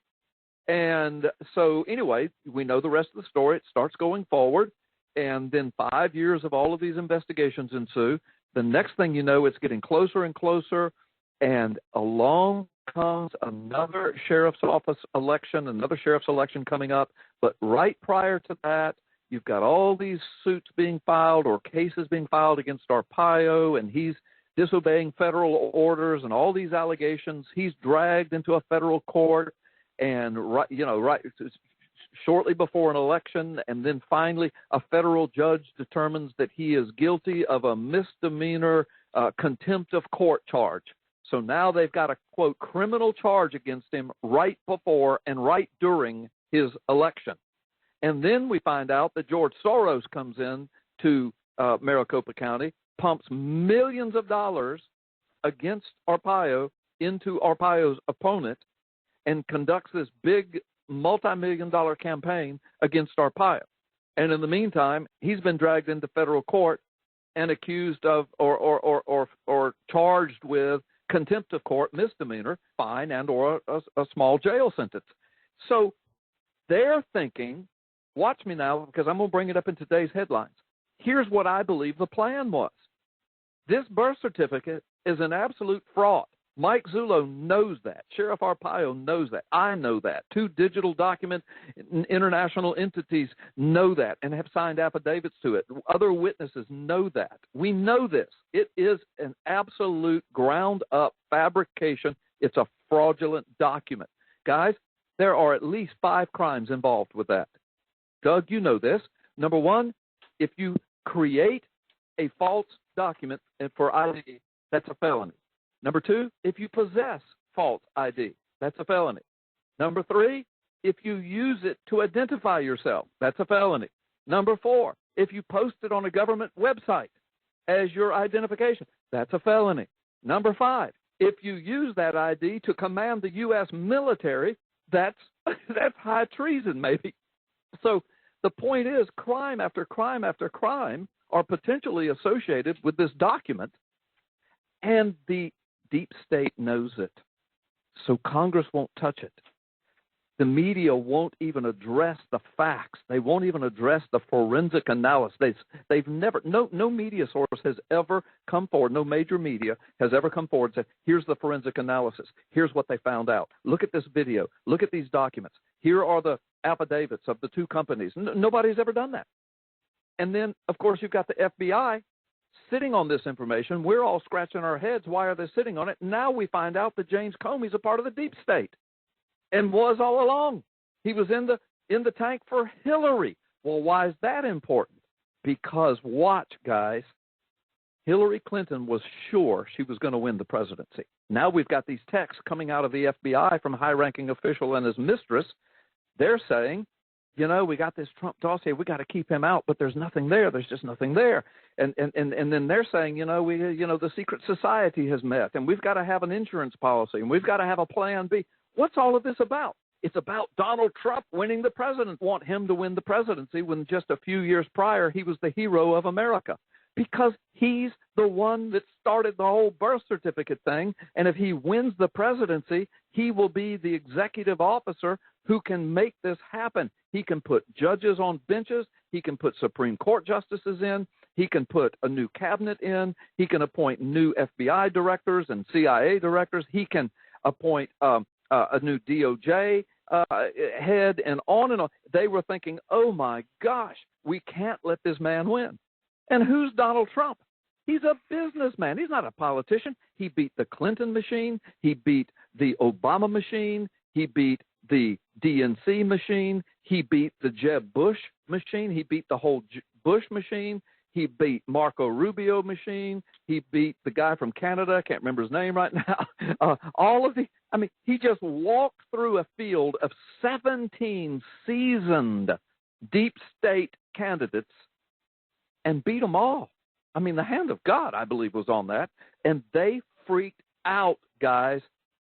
And so anyway, we know the rest of the story. It starts going forward, and then 5 years of all of these investigations ensue. The next thing you know, it's getting closer and closer, and along comes another sheriff's office election, another sheriff's election coming up. But right prior to that, you've got all these suits being filed or cases being filed against Arpaio, and he's disobeying federal orders and all these allegations. He's dragged into a federal court, and shortly before an election, and then finally a federal judge determines that he is guilty of a misdemeanor contempt of court charge. So now they've got a, quote, criminal charge against him right before and right during his election. And then we find out that George Soros comes in to Maricopa County, pumps millions of dollars against Arpaio into Arpaio's opponent, and conducts this big multi-million-dollar campaign against Arpaio. And in the meantime, he's been dragged into federal court and accused of or charged with contempt of court, misdemeanor, fine, and or a small jail sentence. So they're thinking, watch me now, because I'm going to bring it up in today's headlines. Here's what I believe the plan was. This birth certificate is an absolute fraud. Mike Zullo knows that. Sheriff Arpaio knows that. I know that. 2 digital document international entities know that and have signed affidavits to it. Other witnesses know that. We know this. It is an absolute ground-up fabrication. It's a fraudulent document. Guys, there are at least 5 crimes involved with that. Doug, you know this. Number 1, if you create a false document for ID, that's a felony. Number 2, if you possess false ID, that's a felony. Number 3, if you use it to identify yourself, that's a felony. Number 4, if you post it on a government website as your identification, that's a felony. Number 5, if you use that ID to command the U.S. military, that's high treason, maybe. So the point is, crime after crime after crime are potentially associated with this document, and the deep state knows it. So Congress won't touch it. The media won't even address the facts. They won't even address the forensic analysis. They've never, no media source has ever come forward, no major media has ever come forward and said, here's the forensic analysis. Here's what they found out. Look at this video. Look at these documents. Here are the affidavits of the 2 companies. Nobody's ever done that. And then, of course, you've got the FBI sitting on this information. We're all scratching our heads. Why are they sitting on it? Now we find out that James Comey's a part of the deep state and was all along. He was in the tank for Hillary. Well, why is that important? because watch, guys, Hillary Clinton was sure she was going to win the presidency. Now we've got these texts coming out of the FBI from a high-ranking official and his mistress. They're saying, we got this Trump dossier. We got to keep him out, but there's nothing there. There's just nothing there. And then they're saying, the secret society has met, and we've got to have an insurance policy, and we've got to have a plan B. What's all of this about? It's about Donald Trump winning the presidency. Want him to win the presidency when just a few years prior he was the hero of America, because he's the one that started the whole birth certificate thing. And if he wins the presidency, he will be the executive officer who can make this happen. He can put judges on benches. He can put Supreme Court justices in. He can put a new cabinet in. He can appoint new FBI directors and CIA directors. He can appoint a new DOJ head, and on and on. They were thinking, oh, my gosh, we can't let this man win. And who's Donald Trump? He's a businessman. He's not a politician. He beat the Clinton machine. He beat the Obama machine. He beat the DNC machine. He beat the Jeb Bush machine. He beat the whole Bush machine. He beat Marco Rubio machine. He beat the guy from Canada. I can't remember his name right now. He just walked through a field of 17 seasoned deep state candidates and beat them all. The hand of God, I believe, was on that. And they freaked out, guys,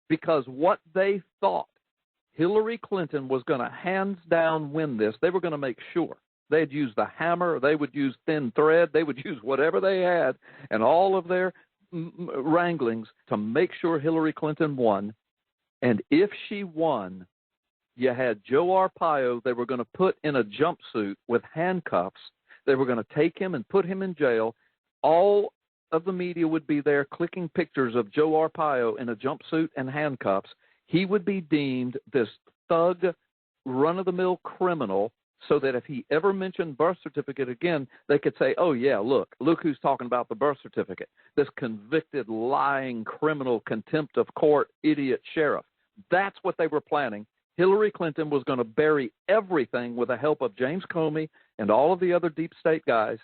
because what they thought Hillary Clinton was going to hands down win this, they were going to make sure. They'd use the hammer, they would use thin thread, they would use whatever they had and all of their wranglings to make sure Hillary Clinton won. And if she won, you had Joe Arpaio they were going to put in a jumpsuit with handcuffs. They were going to take him and put him in jail. All of the media would be there clicking pictures of Joe Arpaio in a jumpsuit and handcuffs. He would be deemed this thug, run-of-the-mill criminal, so that if he ever mentioned birth certificate again, they could say, oh, yeah, look who's talking about the birth certificate, this convicted, lying, criminal, contempt of court, idiot sheriff. That's what they were planning. Hillary Clinton was going to bury everything with the help of James Comey and all of the other deep state guys,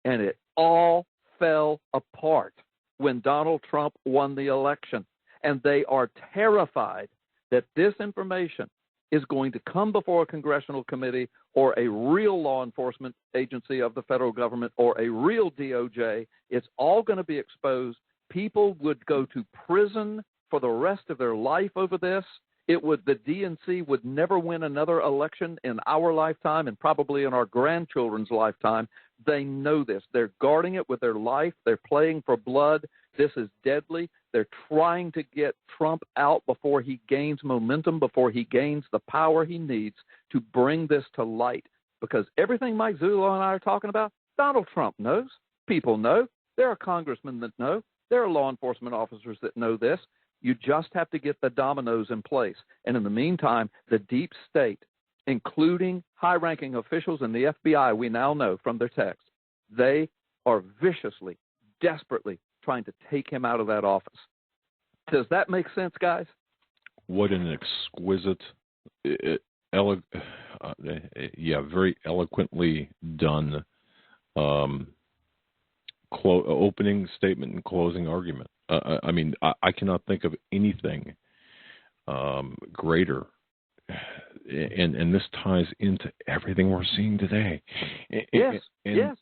and it all fell apart when Donald Trump won the election. And they are terrified that this information is going to come before a congressional committee or a real law enforcement agency of the federal government or a real DOJ. It's all going to be exposed. People would go to prison for the rest of their life over this. The DNC would never win another election in our lifetime and probably in our grandchildren's lifetime. They know this. They're guarding it with their life. They're playing for blood. This is deadly. They're trying to get Trump out before he gains momentum, before he gains the power he needs to bring this to light. Because everything Mike Zullo and I are talking about, Donald Trump knows. People know. There are congressmen that know. There are law enforcement officers that know this. You just have to get the dominoes in place. And in the meantime, the deep state, including high-ranking officials in the FBI, we now know from their texts, they are viciously, desperately trying to take him out of that office. Does that make sense, guys? What an exquisite, very eloquently done opening statement and closing argument. I cannot think of anything greater, and this ties into everything we're seeing today. Yes.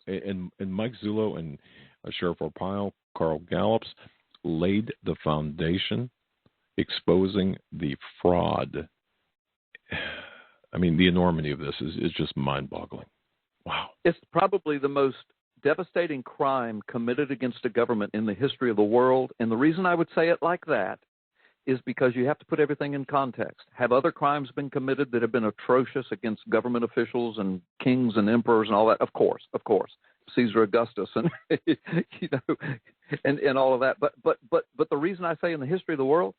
And Mike Zullo and Sheriff Arpaio, Carl Gallups laid the foundation, exposing the fraud. The enormity of this is just mind-boggling. Wow. It's probably the most devastating crime committed against a government in the history of the world. And the reason I would say it like that is because you have to put everything in context. Have other crimes been committed that have been atrocious against government officials and kings and emperors and all that? Of course. Caesar Augustus and and all of that. But the reason I say in the history of the world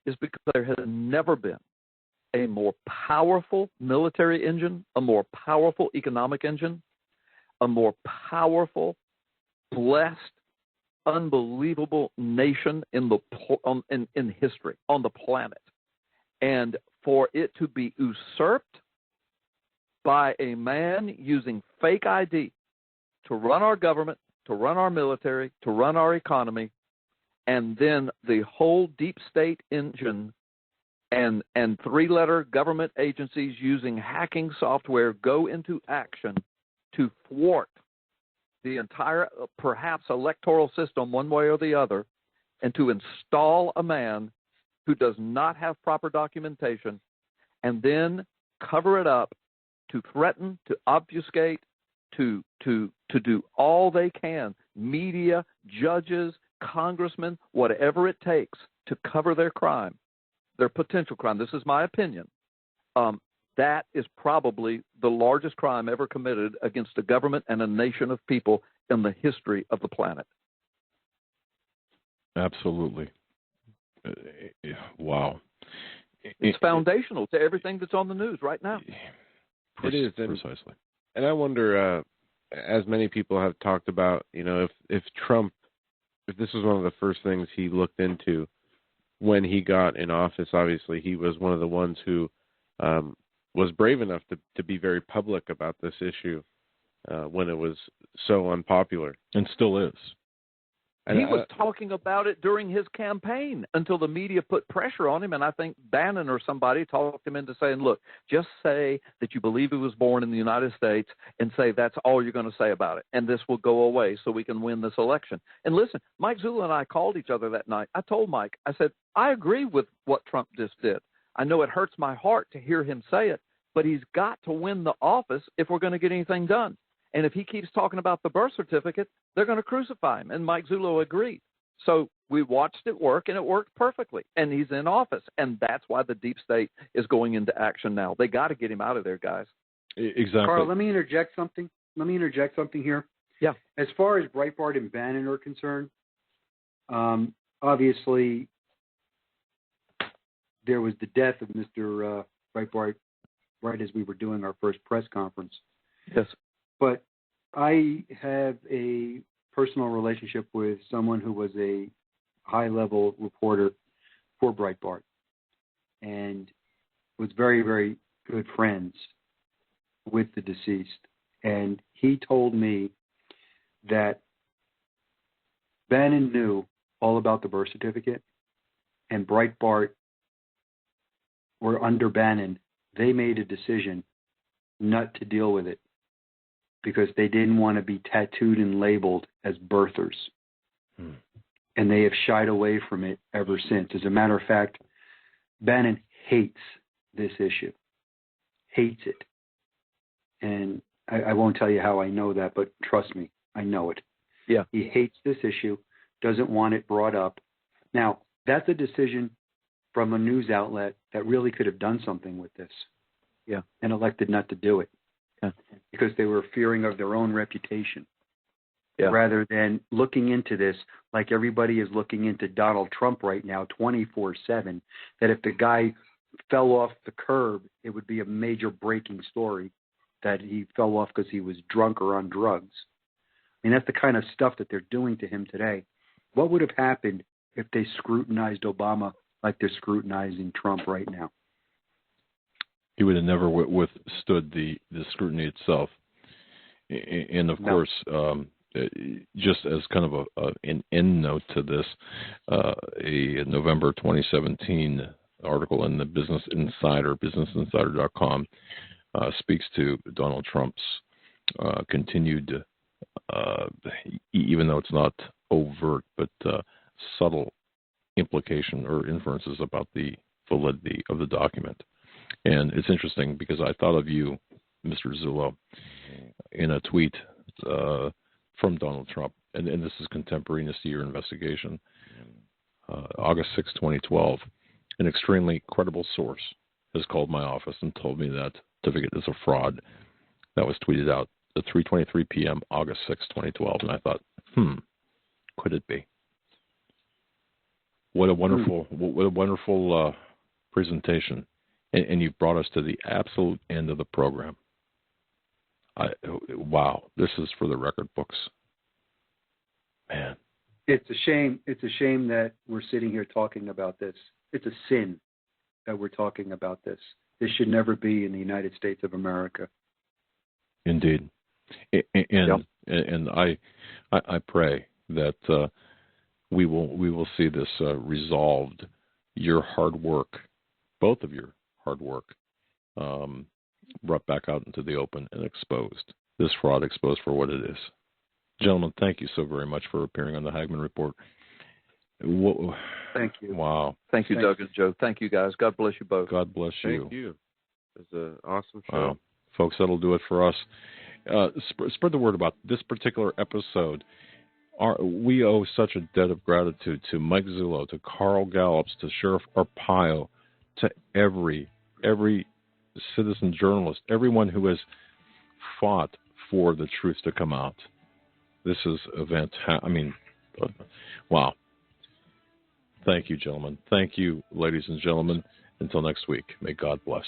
is because there has never been a more powerful military engine, a more powerful economic engine, a more powerful, blessed, unbelievable nation in history, on the planet. And for it to be usurped by a man using fake ID, to run our government, to run our military, to run our economy, and then the whole deep state engine and three-letter government agencies using hacking software go into action to thwart the entire, perhaps, electoral system one way or the other, and to install a man who does not have proper documentation, and then cover it up to threaten, to obfuscate, to do all they can, media, judges, congressmen, whatever it takes to cover their crime, their potential crime. This is my opinion. That is probably the largest crime ever committed against a government and a nation of people in the history of the planet. Absolutely. Wow. It's foundational to everything that's on the news right now. It is. Precisely. And I wonder, as many people have talked about, if Trump, if this was one of the first things he looked into when he got in office, obviously he was one of the ones who was brave enough to be very public about this issue when it was so unpopular. And still is. And he was talking about it during his campaign until the media put pressure on him. And I think Bannon or somebody talked him into saying, look, just say that you believe he was born in the United States and say that's all you're going to say about it. And this will go away so we can win this election. And listen, Mike Zullo and I called each other that night. I told Mike, I said, I agree with what Trump just did. I know it hurts my heart to hear him say it, but he's got to win the office if we're going to get anything done. And if he keeps talking about the birth certificate, they're going to crucify him. And Mike Zullo agreed. So we watched it work, and it worked perfectly. And he's in office. And that's why the deep state is going into action now. They got to get him out of there, guys. Exactly. Carl, let me interject something. Here. Yeah. As far as Breitbart and Bannon are concerned, obviously there was the death of Mr. Breitbart right as we were doing our first press conference. Yes. But I have a personal relationship with someone who was a high-level reporter for Breitbart and was very, very good friends with the deceased. And he told me that Bannon knew all about the birth certificate, and Breitbart were under Bannon. They made a decision not to deal with it, because they didn't want to be tattooed and labeled as birthers. And they have shied away from it ever since. As a matter of fact, Bannon hates this issue, hates it. And I won't tell you how I know that, but trust me, I know it. Yeah. He hates this issue, doesn't want it brought up. Now, that's a decision from a news outlet that really could have done something with this. Yeah. And elected not to do it. Yeah. Because they were fearing of their own reputation, rather than looking into this like everybody is looking into Donald Trump right now 24/7, that if the guy fell off the curb, it would be a major breaking story that he fell off because he was drunk or on drugs. I mean, that's the kind of stuff that they're doing to him today. What would have happened if they scrutinized Obama like they're scrutinizing Trump right now? He would have never withstood the scrutiny itself. And of course, just as kind of an end note to this, a November 2017 article in the Business Insider, businessinsider.com, speaks to Donald Trump's continued, even though it's not overt, but subtle implication or inferences about the validity of the document. And it's interesting because I thought of you, Mr. Zullo, in a tweet from Donald Trump, and this is contemporaneous to your investigation, August 6, 2012. An extremely credible source has called my office and told me that certificate is a fraud. That was tweeted out at 3:23 p.m., August 6, 2012. And I thought, could it be? What a wonderful presentation. And you've brought us to the absolute end of the program. Wow, this is for the record books. Man. It's a shame. It's a shame that we're sitting here talking about this. It's a sin that we're talking about this. This should never be in the United States of America. Indeed. And And I pray that we will see this resolved. Your hard work, both of your hard work, brought back out into the open and exposed. This fraud exposed for what it is. Gentlemen, thank you so very much for appearing on the HAGMANN Report. Thank you. Wow. Thank you, Doug and Joe. Thank you, guys. God bless you both. God bless you. Thank you. It was an awesome show. Wow. Folks, that'll do it for us. Spread the word about this particular episode. We owe such a debt of gratitude to Mike Zullo, to Carl Gallups, to Sheriff Arpaio, to every citizen journalist, everyone who has fought for the truth to come out. This is a wow. Thank you, gentlemen. Thank you, ladies and gentlemen. Until next week, may God bless.